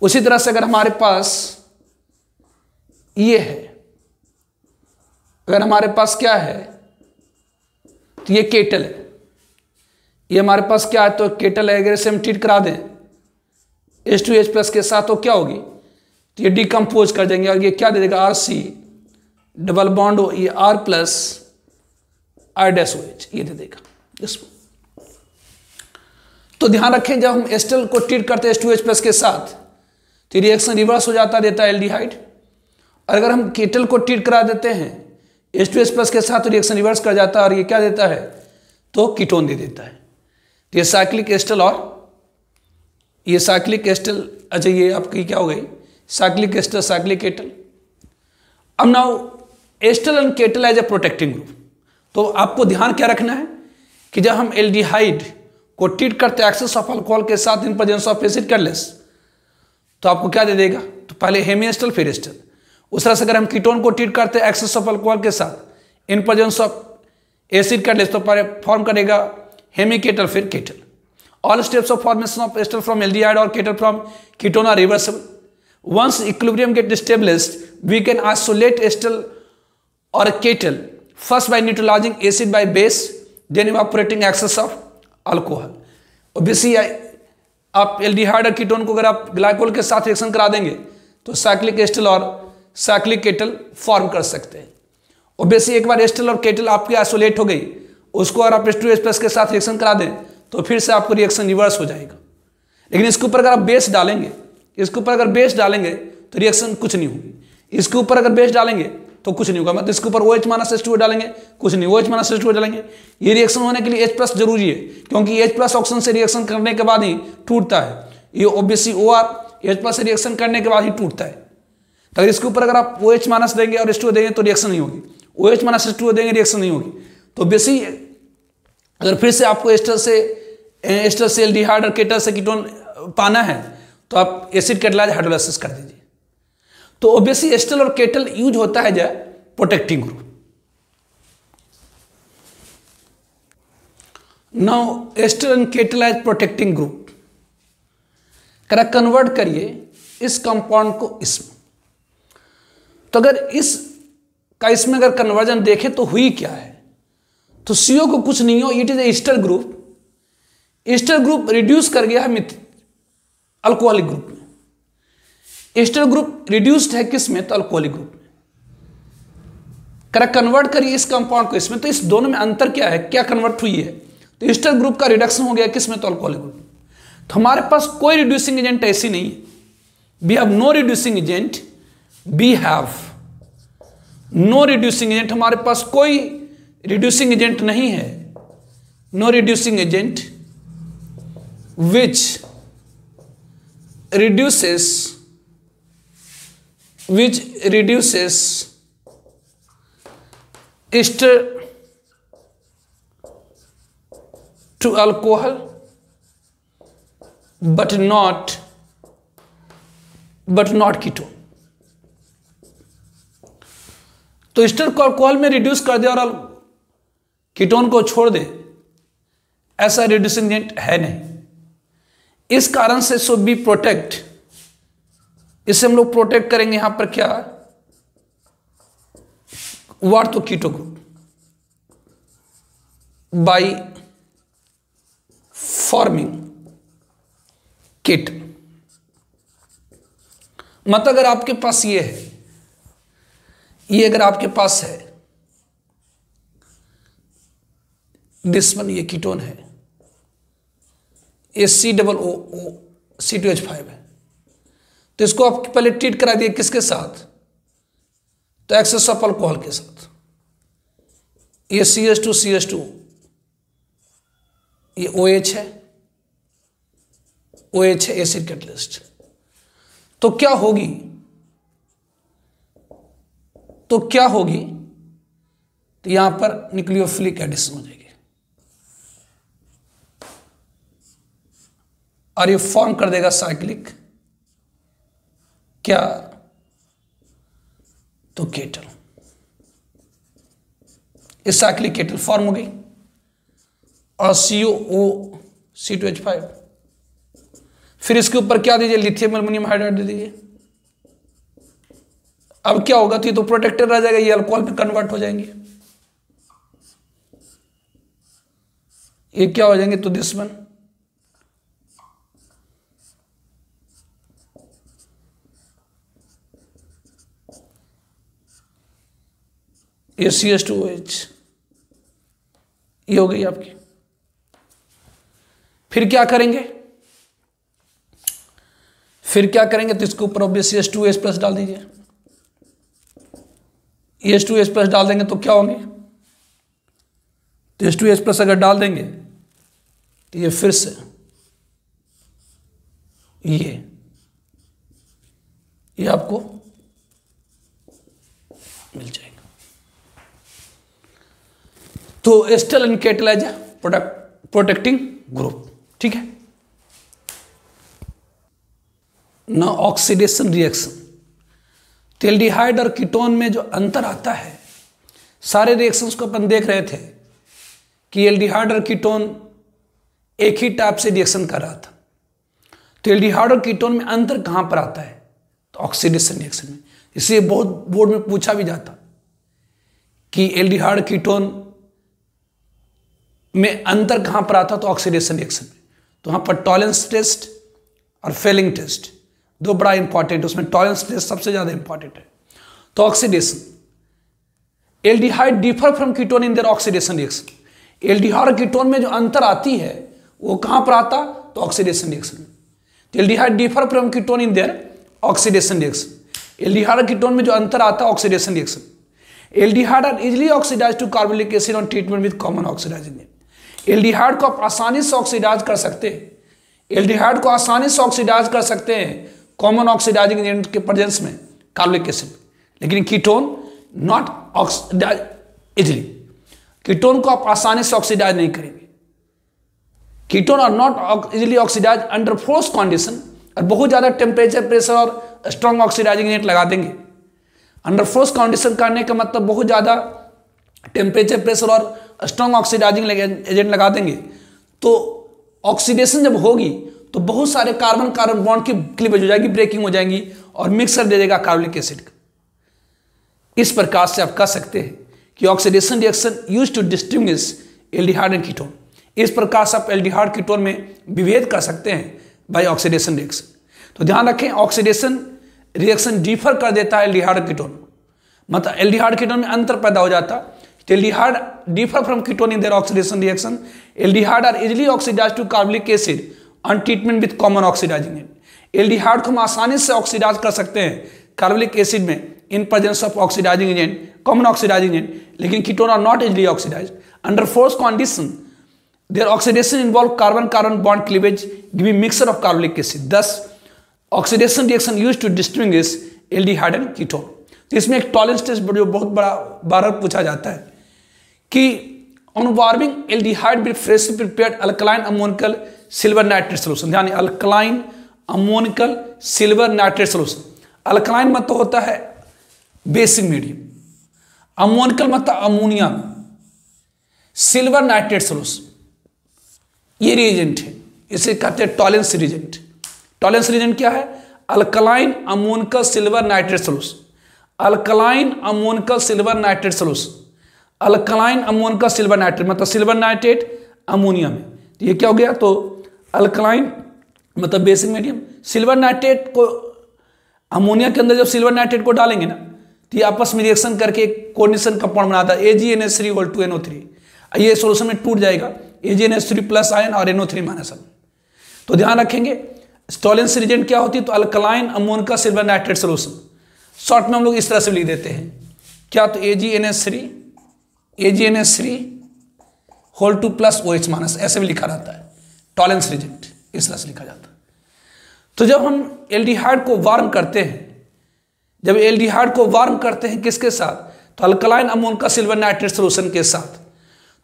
उसी तरह से अगर हमारे पास ये है, अगर हमारे पास क्या है, तो ये केटल है, ये हमारे पास क्या है? तो केटल है, अगर इसे हम ट्रीट करा दें H2H प्लस के साथ, तो क्या होगी? तो ये डिकम्पोज कर देंगे और ये क्या दे देगा? RC डबल बॉन्ड हो, ये R plus R dash OH, ये दे देगा इसको। तो ध्यान रखें, जब हम एस्टर को ट्रीट करते हैं H2H प्लस के साथ, तो रिएक्शन रिवर्स हो जाता, देता है एल्डिहाइड, और अगर हम केटल को ट्रीट करा देते हैं H2S प्लस के साथ, तो रिएक्शन रिवर्स कर जाता है और ये क्या देता है? तो कीटोन दे देता है। तो ये साइक्लिक एस्टर और ये साइक्लिक एस्टर, अच्छा ये आपकी क्या हो गई? Cyclic acetal, cyclic ketal. अब now ester and ketal as a protecting group, तो आपको ध्यान क्या रखना है कि जब हम एल्डिहाइड को ट्रीट करते हैं एक्सेस ऑफ अल्कोहल के साथ in presence of acid catalyst, तो आपको क्या दे देगा? तो पहले हेमी एस्टर फिर एस्टर। उस तरह से अगर हम कीटोन को ट्रीट करते हैं एक्सेस ऑफ अल्कोहल के साथ in presence of acid catalyst, तो फॉर्म करेगा हेमी केटल फिर ketal. All steps of formation of ester from aldehyde और ketal from ketone are reversible. Once equilibrium get established, we can isolate acetal और ketal first by neutralising acid by base, then evaporating excess of alcohol. Obviously आप aldehyde और ketone को अगर आप glycol के साथ reaction करा देंगे तो साइक्लिक एस्टर और साइक्लिक केटल फॉर्म कर सकते हैं। ऑब्वियसली एक बार एस्टर और केटल आपकी आइसोलेट हो गई, उसको अगर आप H2S प्लस के साथ रिएक्शन करा दें तो फिर से आपको रिएक्शन रिवर्स हो जाएगा। लेकिन इसके ऊपर अगर आप बेस डालेंगे, इसके ऊपर अगर बेस डालेंगे तो रिएक्शन कुछ नहीं होगी। इसके ऊपर अगर बेस डालेंगे तो कुछ नहीं होगा, मतलब इसके ऊपर OH माइनस H2O डालेंगे कुछ नहीं, OH माइनस H2O डालेंगे। ये रिएक्शन होने के लिए H प्लस जरूरी है, क्योंकि H प्लस ऑक्सीजन से रिएक्शन करने के बाद ही टूटता है। ये ऑब्वियसली OR H प्लस से रिएक्शन करने के बाद ही टूटता है। तो अगर इसके ऊपर अगर आप OH माइनस देंगे और H2O देंगे तो रिएक्शन नहीं होगी, OH माइनस H2O देंगे रिएक्शन नहीं होगी। तो बेसिक अगर फिर से आपको एस्टर से एल्डिहाइड और केटल से कीटोन पाना है तो आप एसिड कैटलाइज हाइड्रोलाइसिस कर दीजिए। तो ऑब्वियसली एस्टर और केटल यूज होता है जो protecting group. Now ester and ketal as protecting group, convert करिए इस कंपाउंड को इसमें। तो अगर इसमें अगर कन्वर्जन देखें तो हुई क्या है, तो CO को कुछ नहीं हो, it is ester group. Ester group reduce कर गया है अल्कोहलिक ग्रुप में। एस्टर ग्रुप रिड्यूस्ड है किस में? तो अल्कोहलिक ग्रुप में। कन्वर्ट करिए इस कंपाउंड को इसमें, तो इस दोनों में अंतर क्या है, क्या कन्वर्ट हुई है? तो एस्टर ग्रुप का रिडक्शन हो गया किस में? तो अल्कोहलिक ग्रुप में। तो हमारे पास कोई रिड्यूसिंग एजेंट ऐसी नहीं है, we have no reducing agent, we have no reducing agent, हमारे पास कोई रिड्यूसिंग एजेंट नहीं है, no reducing agent which reduces ester to alcohol but not ketone। तो एस्टर को अल्कोहल में रिड्यूस कर दे और कीटोन को छोड़ दे, ऐसा रिड्यूसिंग एजेंट है नहीं। इस कारण से सो बी प्रोटेक्ट, इसे हम लोग प्रोटेक्ट करेंगे यहां पर क्या, व्हाट, तो keto group by forming ketal. मतलब अगर आपके पास ये है, ये अगर आपके पास है दिस वन, ये कीटोन है, ये COO C2H5 है, तो इसको आप पहले ट्रीट करा दिए किसके साथ, तो एक्सेस ऑफ अल्कोहल के साथ। ये CH2 ये OH है, OH है एसिड कैटलिस्ट। तो क्या होगी, तो यहां पर न्यूक्लियोफिलिक एडिशन हो जाएगी और ये फॉर्म कर देगा साइक्लिक क्या, तो केटल। इस साइक्लिक केटल फॉर्म हो गई और COO C2H5। फिर इसके ऊपर क्या दीजिए, लिथियम एल्युमिनियम हाइड्राइड दे दीजिए। अब क्या होगा, तो ये तो प्रोटेक्टेड रह जाएगा, ये अल्कोहल पे कन्वर्ट हो जाएंगे, ये क्या हो जाएंगे, तो दिस वन, ये CH2OH, ये हो गई आपकी। फिर क्या करेंगे, तो इसके ऊपर ऑब्वियसली H2OH प्लस डाल दीजिए। H2OH प्लस डाल देंगे तो क्या होंगे, तो H2OH प्लस अगर डाल देंगे तो ये फिर से ये आपको मिल जाएगा। तो ester and ketal as protecting group, ठीक है ना। ऑक्सीडेशन रिएक्शन, तो एल्डिहाइड और कीटोन में जो अंतर आता है, सारे रिएक्शंस को अपन देख रहे थे कि एल्डिहाइड और कीटोन एक ही टाइप से रिएक्शन कर रहा था। तो एल्डिहाइड और कीटोन में अंतर कहां पर आता है, तो ऑक्सीडेशन रिएक्शन में। इसलिए बहुत बोर्ड में पूछा भी जाता कि एल्डिहाइड कीटोन में अंतर कहां पर आता, तो ऑक्सीडेशन रिएक्शन में। तो वहां पर टॉलरेंस टेस्ट और फेलिंग टेस्ट दो बड़ा इंपॉर्टेंट, उसमें टॉलरेंस टेस्ट सबसे ज्यादा इंपॉर्टेंट है। तो oxidation, aldehyde differ from ketone in their oxidation reaction. Aldehyde और कीटोन में जो अंतर आती है वो कहां पर आता, तो ऑक्सीडेशन रिएक्शन में। तो aldehyde differ from ketone in their oxidation reaction. Aldehyde और कीटोन में जो अंतर आता है oxidation reaction. Aldehyde are easily oxidise to carbonic acid on treatment with common oxidising agent. Aldehyde को आप आसानी से ऑक्सीडाइज कर सकते हैं, एल्डिहाइड को आसानी से ऑक्सीडाइज कर सकते हैं कॉमन ऑक्सीडाइजिंग एजेंट के प्रेजेंस में, कार्बोनिक एसिड। लेकिन ketone not oxidise easily, ketone को आप आसानी से ऑक्सीडाइज नहीं करेंगे। Ketone are not easily oxidise under force condition, और बहुत ज्यादा टेम्परेचर, प्रेशर और स्ट्रॉन्ग ऑक्सीडाइजिंग एजेंट लगा देंगे। अंडर फोर्स कंडीशन करने का मतलब बहुत ज्यादा टेम्परेचर, प्रेशर और स्ट्रॉन्ग ऑक्सीडाइजिंग एजेंट लगा देंगे, तो ऑक्सीडेशन जब होगी तो बहुत सारे कार्बन कार्बन बॉन्ड की क्लीवेज हो जाएगी, ब्रेकिंग हो जाएंगी और मिक्सर दे देगा कार्बोनिक एसिड का। इस प्रकार से आप कह सकते हैं कि oxidation reaction use to distinguish aldehyde and ketone. इस प्रकार से आप एल्डिहाइड कीटोन में विभेद कर सकते हैं बाय ऑक्सीडेशन रिएक्शन। तो ध्यान रखें, ऑक्सीडेशन रिएक्शन डिफर कर देता है एल्डिहाइड कीटोन, मतलब एल्डिहाइड कीटोन में अंतर पैदा हो जाता। Aldehyde differ from ketone in their oxidation reaction. Aldehyde are easily oxidise to carbonic acid on treatment with common oxidising agent. Aldehyde को हम आसानी से ऑक्सीडाइज कर सकते हैं कार्बोनिक एसिड में in presence of oxidising agent, common oxidising agent. लेकिन ketone are not easily oxidise under force condition. Their oxidation involve carbon carbon bond cleavage giving mixture of carbonic acid. Thus oxidation reaction used to distinguish aldehyde and ketone. तो इसमें एक tolerance test जो बहुत बड़ा बार पूछा जाता है कि on warming aldehyde with freshly prepared alkaline ammoniacal silver nitrate solution. ध्यान, alkaline ammoniacal silver nitrate solution. Alkaline मतलब होता है बेसिक मीडियम, अमोनिकल मतलब अमोनिया, सिल्वर नाइट्रेट सोल्यूशन ये रिएजेंट है, इसे कहते हैं टॉलेंस रिएजेंट। टॉलेंस रिएजेंट क्या है? Alkaline ammoniacal silver nitrate solution, alkaline ammoniacal silver nitrate solution. Alkaline ammoniacal silver nitrate मतलब सिल्वर नाइट्रेट अमोनिया में, तो ये क्या हो गया? तो अल्कलाइन मतलब बेसिक मीडियम, सिल्वर नाइट्रेट को अमोनिया के अंदर जब सिल्वर नाइट्रेट को डालेंगे ना तो ये आपस में रिएक्शन करके एक कोऑर्डिनेशन कंपाउंड बनाता है AgNH3 ये सोल्यूशन में टूट जाएगा, AgNH3 प्लस आयन और NO3 माइनस आयन। तो ध्यान रखेंगे टॉलेंस रिएजेंट क्या होती है? तो alkaline ammoniacal silver nitrate solution, short में हम लोग इस तरह से लिख देते हैं क्या? तो AgNH3 whole 2 plus OH minus, ऐसे भी लिखा रहता है टॉलेंस रिएजेंट, इस तरह से लिखा जाता है। तो जब हम एल्डिहाइड को वार्म करते हैं, जब एल्डिहाइड को वार्म करते हैं किसके साथ? तो alkaline ammoniacal silver nitrate solution के साथ,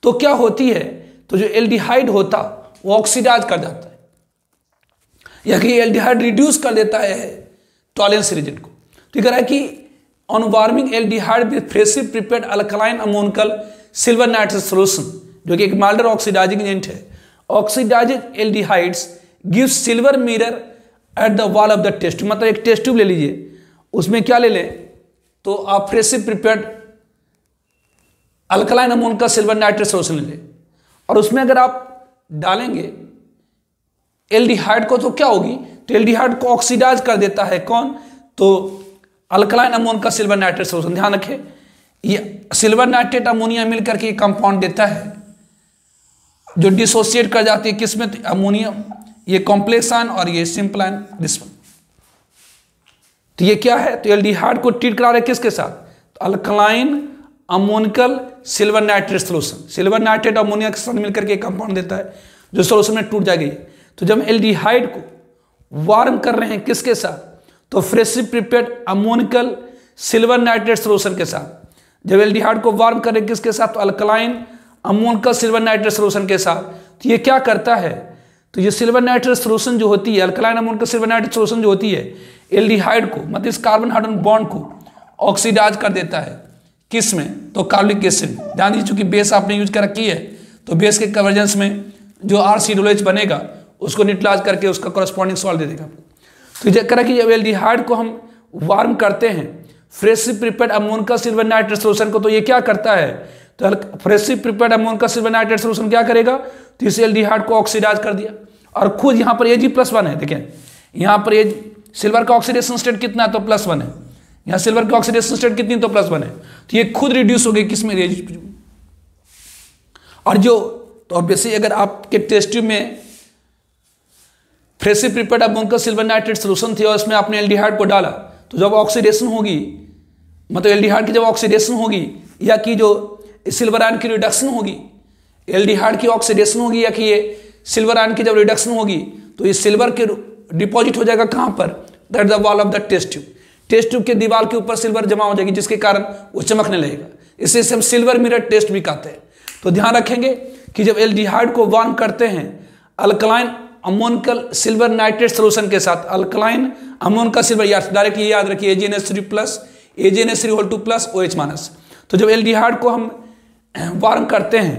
तो क्या होती है? तो जो एल्डिहाइड होता वो ऑक्सीडाइज कर जाता है, या कि एल्डिहाइड रिड्यूस कर देता है टॉलेंस रिएजेंट को। तो कह रहा है कि on warming aldehyde with freshly prepared alkaline ammoniacal silver nitrate solution, जो कि एक माइल्डर ऑक्सीडाइजिंग एजेंट है, oxidised aldehydes give silver mirror at the wall of the test tube. मतलब एक टेस्ट ट्यूब ले लीजिए, उसमें क्या ले लें? तो आप freshly prepared alkaline ammoniacal silver nitrate solution ले लें, और उसमें अगर आप डालेंगे एल्डिहाइड को तो क्या होगी? तो एल्डिहाइड को ऑक्सीडाइज कर देता है कौन? तो alkaline ammoniacal silver nitrate solution. ध्यान रखें ये सिल्वर नाइट्रेट अमोनिया मिलकर के कंपाउंड देता है जो डिसोसिएट कर जाती है किसमें? तो अमोनियम, ये कॉम्प्लेक्स आयन और ये सिंपल आयन, दिस वन। तो ये क्या है? तो एल्डिहाइड को ट्रीट करा रहे किसके साथ? तो alkaline ammoniacal silver nitrate solution, silver nitrate ammonia के साथ मिलकर के कंपाउंड देता है जो सोल्यूशन में टूट जाएगी। तो जब एल्डिहाइड को वार्म कर रहे हैं किसके साथ? तो freshly prepared ammoniacal silver nitrate solution के साथ। जब एल्डिहाइड को वार्म कर रहे हैं किसके साथ? तो alkaline ammoniacal silver nitrate solution के साथ। तो ये क्या करता है? तो ये सिल्वर नाइट्रेट सोल्यूशन जो होती है, alkaline ammoniacal silver nitrate solution जो होती है, एल्डिहाइड को मतलब इस कार्बन हाइड्रोजन बॉन्ड को ऑक्सीडाइज कर देता है किस में? तो कार्बोनिक एसिड। ध्यान दीजिए चूंकि बेस आपने यूज कर रखी है, तो बेस के कन्वर्जेंस में जो RCOOH बनेगा उसको न्यूट्रलाइज करके उसका कॉरेस्पॉन्डिंग सॉल्ट दे देगा। तो ये कह रहा है कि जब एल्डिहाइड को हम वार्म करते हैं freshly prepared ammoniacal silver nitrate solution को, तो ये क्या करता है? तो freshly prepared ammoniacal silver nitrate solution क्या करेगा? तो इस एल्डिहाइड को ऑक्सीडाइज कर दिया, और खुद यहाँ पर Ag+1 है। देखें यहाँ पर सिल्वर का ऑक्सीडेशन स्टेट कितना है? तो +1 है। यहाँ सिल्वर की ऑक्सीडेशन स्टेट कितनी? तो +1 है। तो ये खुद रिड्यूस हो गई किसमें? Ag। और जो तो ऑब्वियसली अगर आपके टेस्ट ट्यूब में freshly prepared ammoniacal silver nitrate solution थी और उसमें आपने एल्डिहाइड को डाला, तो जब ऑक्सीडेशन होगी, मतलब एल्डिहाइड की जब ऑक्सीडेशन होगी या कि जो सिल्वर आयन की रिडक्शन होगी, एल्डिहाइड की ऑक्सीडेशन होगी या कि ये सिल्वर आयन की जब रिडक्शन होगी, तो ये सिल्वर के डिपॉजिट हो जाएगा कहाँ पर? That the wall of the test tube. Test tube के दीवार के ऊपर सिल्वर जमा हो जाएगी, जिसके कारण वो चमकने लगेगा। इसे हम सिल्वर मिरर टेस्ट भी कहते हैं। तो ध्यान रखेंगे कि जब एल्डिहाइड को वार्म करते हैं alkaline ammoniacal silver nitrate solution के साथ, अल्कलाइन अमोनिकल सिल्वर डायरेक्ट ये याद रखिए AgNH3 plus AgNH3 whole 2 plus OH minus. तो जब एल्डिहाइड को हम वार्म करते हैं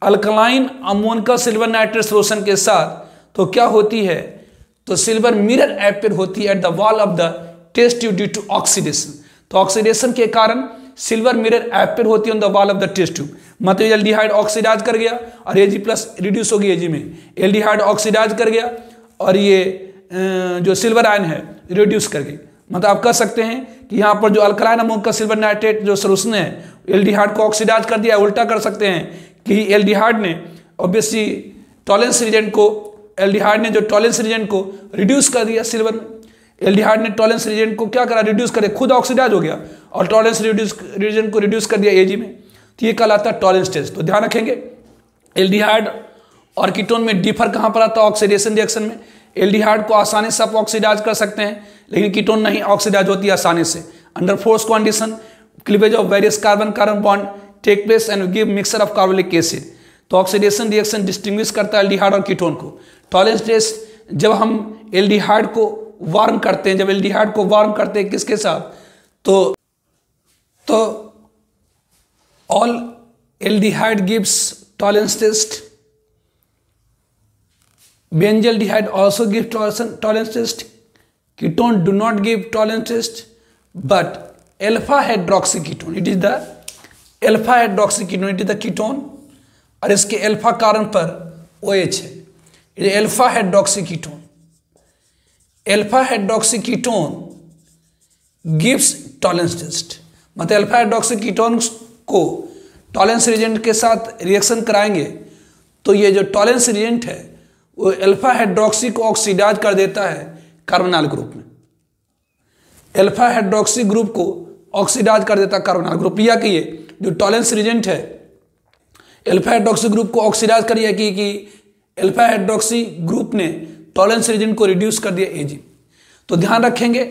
alkaline ammoniacal silver nitrate solution के साथ, तो क्या होती है? तो सिल्वर मिरर अपीयर होती है at the wall of the test tube due to oxidation. तो ऑक्सीडेशन के कारण सिल्वर मिरर अपीयर होती है on the wall of the test tube. मतलब एल्डिहाइड ऑक्सीडाइज कर गया और Ag+ रिड्यूस होगी Ag में, एल्डिहाइड ऑक्सीडाइज कर गया और ये जो सिल्वर आयन है रिड्यूस कर गई। मतलब आप कह सकते हैं कि यहाँ पर जो अल्कलाइन अमोनिकल सिल्वर नाइट्रेट जो सोल्यूशन है एल्डिहाइड को ऑक्सीडाइज कर दिया। उल्टा कर सकते हैं कि एल्डिहाइड ने ऑब्वियसली टॉलेंस रिएजेंट को, एल्डिहाइड ने जो टॉलेंस रिएजेंट को रिड्यूस कर दिया सिल्वर में, एल्डिहाइड ने टॉलेंस रिएजेंट को क्या करा? रिड्यूस कर दिया, खुद ऑक्सीडाइज हो गया और टॉलेंस रिएजेंट को रिड्यूस कर दिया Ag में। तो ये कहलाता है टॉलेंस टेस्ट। तो ध्यान रखेंगे एल्डिहाइड और कीटोन में डिफर कहाँ पर आता है? ऑक्सीडेशन रिएक्शन में। एल्डिहाइड को आसानी से आप ऑक्सीडाइज कर सकते हैं, लेकिन कीटोन नहीं ऑक्सीडाइज होती है आसानी से। Under force condition cleavage of various carbon carbon bond take place and give mixture of carbonic acid. तो ऑक्सीडेशन रिएक्शन डिस्टिंग्विश करता है एल्डिहाइड और कीटोन को। टॉलरेंस टेस्ट जब हम एल्डिहाइड को वार्म करते हैं, जब एल्डिहाइड को वार्म करते हैं किसके साथ, तो all aldehyde gives tolerance test, benzaldehyde also give tolerance test, ketone do not give tolerance test, but alpha hydroxyketone, it is the alpha hydroxyketone, it is the ketone, और इसके अल्फा कार्बन पर OH है, ये alpha hydroxyketone. Alpha hydroxyketone gives tolerance test, मतलब alpha hydroxyketone को tolerance reagent के साथ reaction कराएंगे तो ये जो टॉलरेंस रिएजेंट है वो अल्फा हाइड्रोक्सी को ऑक्सीडाइज कर देता है कार्बोनाइल ग्रुप में। अल्फा हाइड्रोक्सी ग्रुप को ऑक्सीडाइज कर देता है कार्बोनाइल ग्रुप, या कि ये जो टॉलरेंस रिएजेंट है अल्फा हाइड्रोक्सी ग्रुप को ऑक्सीडाइज करिए कि अल्फा हाइड्रोक्सी ग्रुप ने टॉलरेंस रिएजेंट को रिड्यूस कर दिया एजी। तो ध्यान रखेंगे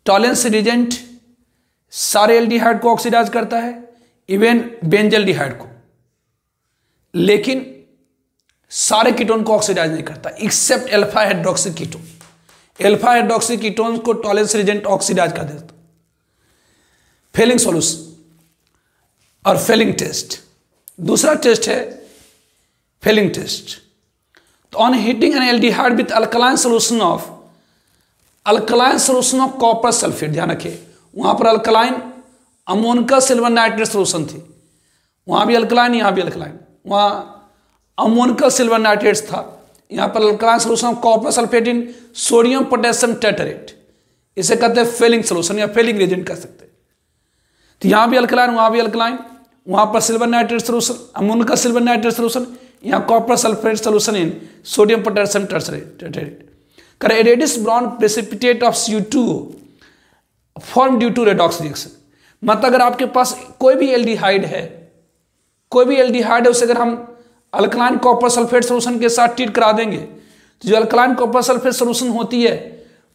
टॉलरेंस रिएजेंट सारे एल्डिहाइड को ऑक्सीडाइज करता है, इवन बेंजल्डिहाइड को, लेकिन सारे कीटोन को ऑक्सीडाइज नहीं करता except alpha hydroxy ketone. Alpha hydroxy ketone को टॉलरेंस रिएजेंट ऑक्सीडाइज कर देता। फेलिंग सॉल्यूशन और फेलिंग टेस्ट, दूसरा टेस्ट है फेलिंग टेस्ट। तो on heating an aldehyde with alkaline solution of copper sulphate, ध्यान रखिए वहां पर alkaline ammonium silver nitrate solution थी, वहां भी अल्कलाइन यहां भी अल्कलाइन, वहां अमोनियम सिल्वर नाइट्रेट था, यहाँ पर alkaline solution of copper sulphate in sodium potassium tartrate, इसे कहते हैं फेलिंग सोल्यूशन या फेलिंग रिएजेंट कह सकते हैं। तो यहाँ भी अल्कलाइन वहाँ भी अल्कलाइन, वहाँ पर silver nitrate solution, ammonium silver nitrate solution, यहाँ copper sulphate solution in sodium potassium tartrate. करे reddish brown precipitate of CO2 form due to redox reaction. मतलब अगर आपके पास कोई भी एल्डिहाइड है उसे अगर हम अल्कलाइन कॉपर सल्फेट सोल्यूशन के साथ ट्रीट करा देंगे तो जो अल्कलाइन कॉपर सल्फेट सोल्यूशन होती है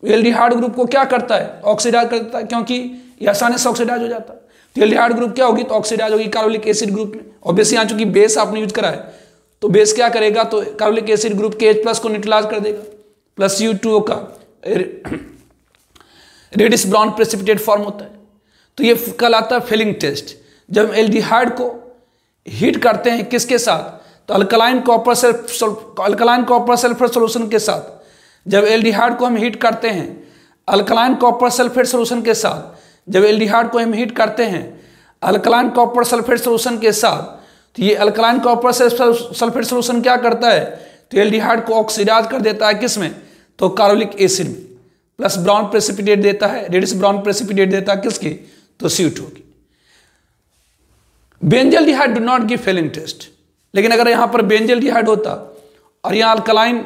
एल्डिहाइड ग्रुप को क्या करता है, ऑक्सीडाइज करता है, क्योंकि ये आसानी से ऑक्सीडाइज हो जाता है। तो एल्डिहाइड ग्रुप क्या होगी, तो ऑक्सीडाइज होगी कार्बोनिक एसिड ग्रुप में। ऑब्वियसली यहाँ चूंकि बेस आपने यूज करा है तो बेस क्या करेगा, तो कार्बोनिक एसिड ग्रुप के H+ को न्यूट्रलाइज कर देगा, प्लस CO2 का रेडिश ब्राउन प्रेसिपिटेट फॉर्म होता है। तो ये कहलाता है फेलिंग टेस्ट। जब एल्डिहाइड को हीट करते हैं किसके साथ, तो अल्कलाइन कॉपर सल्फेट सोल्यूशन के साथ, जब एल्डिहाइड को हम हीट करते हैं अल्कलाइन कॉपर सल्फेट सोल्यूशन के साथ, जब एल्डिहाइड को हम हीट करते हैं अल्कलाइन कॉपर सल्फेट सोल्यूशन के साथ, तो ये अल्कलाइन कॉपर सल्फेट सोल्यूशन क्या करता है, तो एल्डिहाइड को ऑक्सीडाइज कर देता है किसमें, तो कार्बोनिक एसिड में, प्लस ब्राउन प्रेसिपिटेट देता है, रेडिश ब्राउन प्रेसिपिटेट देता है किसकी, तो CO2 की। Benzaldehyde do not give Fehling test, लेकिन अगर यहाँ पर बेंजल्डिहाइड होता और यहाँ alkaline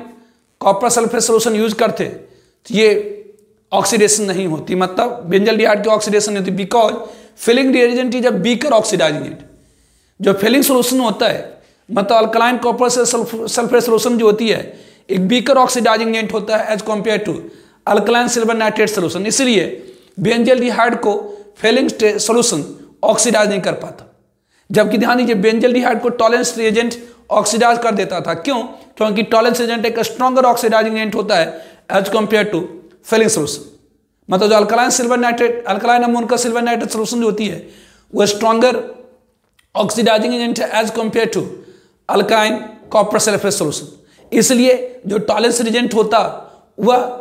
copper sulphate solution use करते तो ये ऑक्सीडेशन नहीं होती, मतलब बेंजल्डिहाइड की ऑक्सीडेशन नहीं होती, because Fehling reagent is a weaker oxidising agent. जो फेलिंग सोल्यूशन होता है मतलब अल्कलाइन कॉपर सल्फेट सोल्यूशन जो होती है एक वीकर ऑक्सीडाइजिंग एजेंट होता है as compare to alkaline silver nitrate solution, इसलिए बेंजल्डिहाइड को फेलिंग सोल्यूशन ऑक्सीडाइज नहीं कर पाता। जबकि ध्यान दीजिए बेंजल्डिहाइड को टॉलरेंस रिएजेंट ऑक्सीडाइज कर देता था, क्यों, क्योंकि टॉलरेंस रिएजेंट एक स्ट्रॉन्गर ऑक्सीडाइजिंग एजेंट होता है as compare to Fehling solution. मतलब जो alkaline silver nitrate alkaline ammonium silver nitrate solution जो होती है वो स्ट्रॉन्गर ऑक्सीडाइजिंग एजेंट है as compare to alkaline copper sulphate solution. इसलिए जो टॉलरेंस रिएजेंट होता वह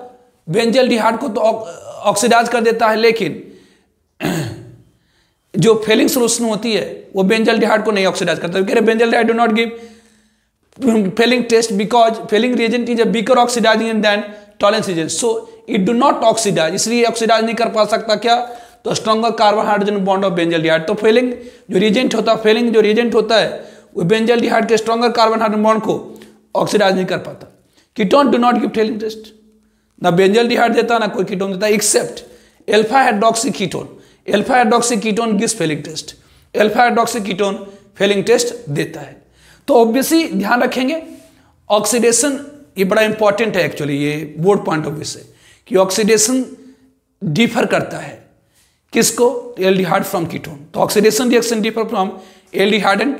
बेंजल्डिहाइड को तो ऑक्सीडाइज कर देता है, लेकिन जो फेलिंग सोल्यूशन होती है वो बेंजल्डिहाइड को नहीं ऑक्सीडाइज करता। Benzaldehyde do not give Fehling test because Fehling reagent is a weaker oxidising than tolerance reagent, so it do not oxidise, इसलिए ऑक्सीडाइज नहीं कर पा सकता क्या, तो stronger carbon hydrogen bond of benzaldehyde. तो फेलिंग जो रिएजेंट होता है वो बेंजल्डिहाइड के स्ट्रॉन्गर कार्बन हाइड्रोजन बॉन्ड को ऑक्सीडाइज नहीं कर पाता। Ketone do not give Fehling test, ना बेंजल्डिहाइड देता ना कोई कीटोन देता accept alpha hydroxy ketone. Alpha hydroxy ketone gives Fehling test, alpha hydroxy ketone Fehling test देता है। तो ऑब्वियसली ध्यान रखेंगे ऑक्सीडेशन ये बड़ा इंपॉर्टेंट है एक्चुअली, ये बोर्ड पॉइंट ऑफ व्यू से कि ऑक्सीडेशन डिफर करता है किसको? Aldehyde from ketone. तो oxidation reaction differ from aldehyde and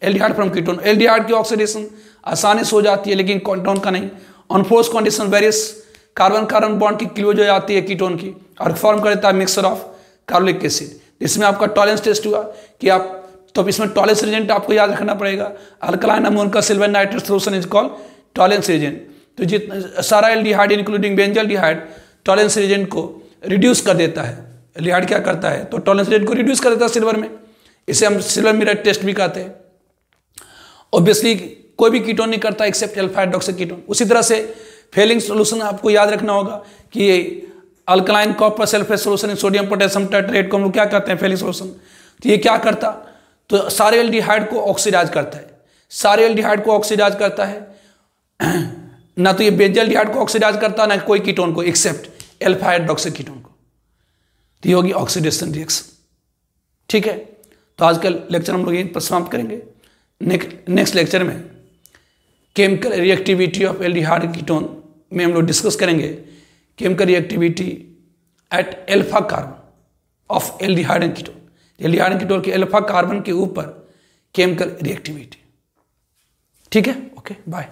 aldehyde from ketone. Aldehyde की ऑक्सीडेशन आसानी से हो जाती है लेकिन कीटोन का नहीं। Under force condition various carbon carbon bond की क्लोज हो जाती है कीटोन की और फॉर्म कर देता है मिक्सचर ऑफ कार्बोलिक एसिड। इसमें आपका टॉलेंस टेस्ट हुआ कि आप, तो इसमें टॉलेंस रिएजेंट आपको याद रखना पड़ेगा। अल्कलाइन अमोन का silver nitrate solution is called Tollens reagent. तो जितना सारा aldehyde including benzaldehyde Tollens reagent को रिड्यूस कर देता है। एल्डिहाइड क्या करता है? तो टॉलेंस रिएजेंट को रिड्यूस कर देता है सिल्वर में। इसे हम सिल्वर मिरर टेस्ट भी कहते हैं। ऑब्वियसली कोई भी कीटोन नहीं करता एक्सेप्ट अल्फा हाइड्रोक्सी कीटोन। उसी तरह से फेलिंग सोल्यूशन आपको याद रखना होगा कि alkaline copper sulphate solution in sodium potassium tartrate को हम लोग क्या कहते हैं? Fehling solution. तो ये क्या करता? तो सारे एल्डिहाइड को ऑक्सीडाइज करता है, सारे एल्डिहाइड को ऑक्सीडाइज करता है। ना तो ये बेंजल्डिहाइड को ऑक्सीडाइज करता ना कोई कीटोन को एक्सेप्ट अल्फा हाइड्रोक्सी कीटोन को। तो ये होगी ऑक्सीडेशन रिएक्शन। ठीक है, तो आज का लेक्चर हम लोग यहीं पर समाप्त करेंगे। नेक्स्ट लेक्चर में chemical reactivity of aldehyde ketone में हम लोग डिस्कस करेंगे chemical reactivity at alpha carbon of aldehyde and ketone. Aldehyde and ketone के अल्फा कार्बन के ऊपर केमिकल रिएक्टिविटी। ठीक है, ओके, बाय।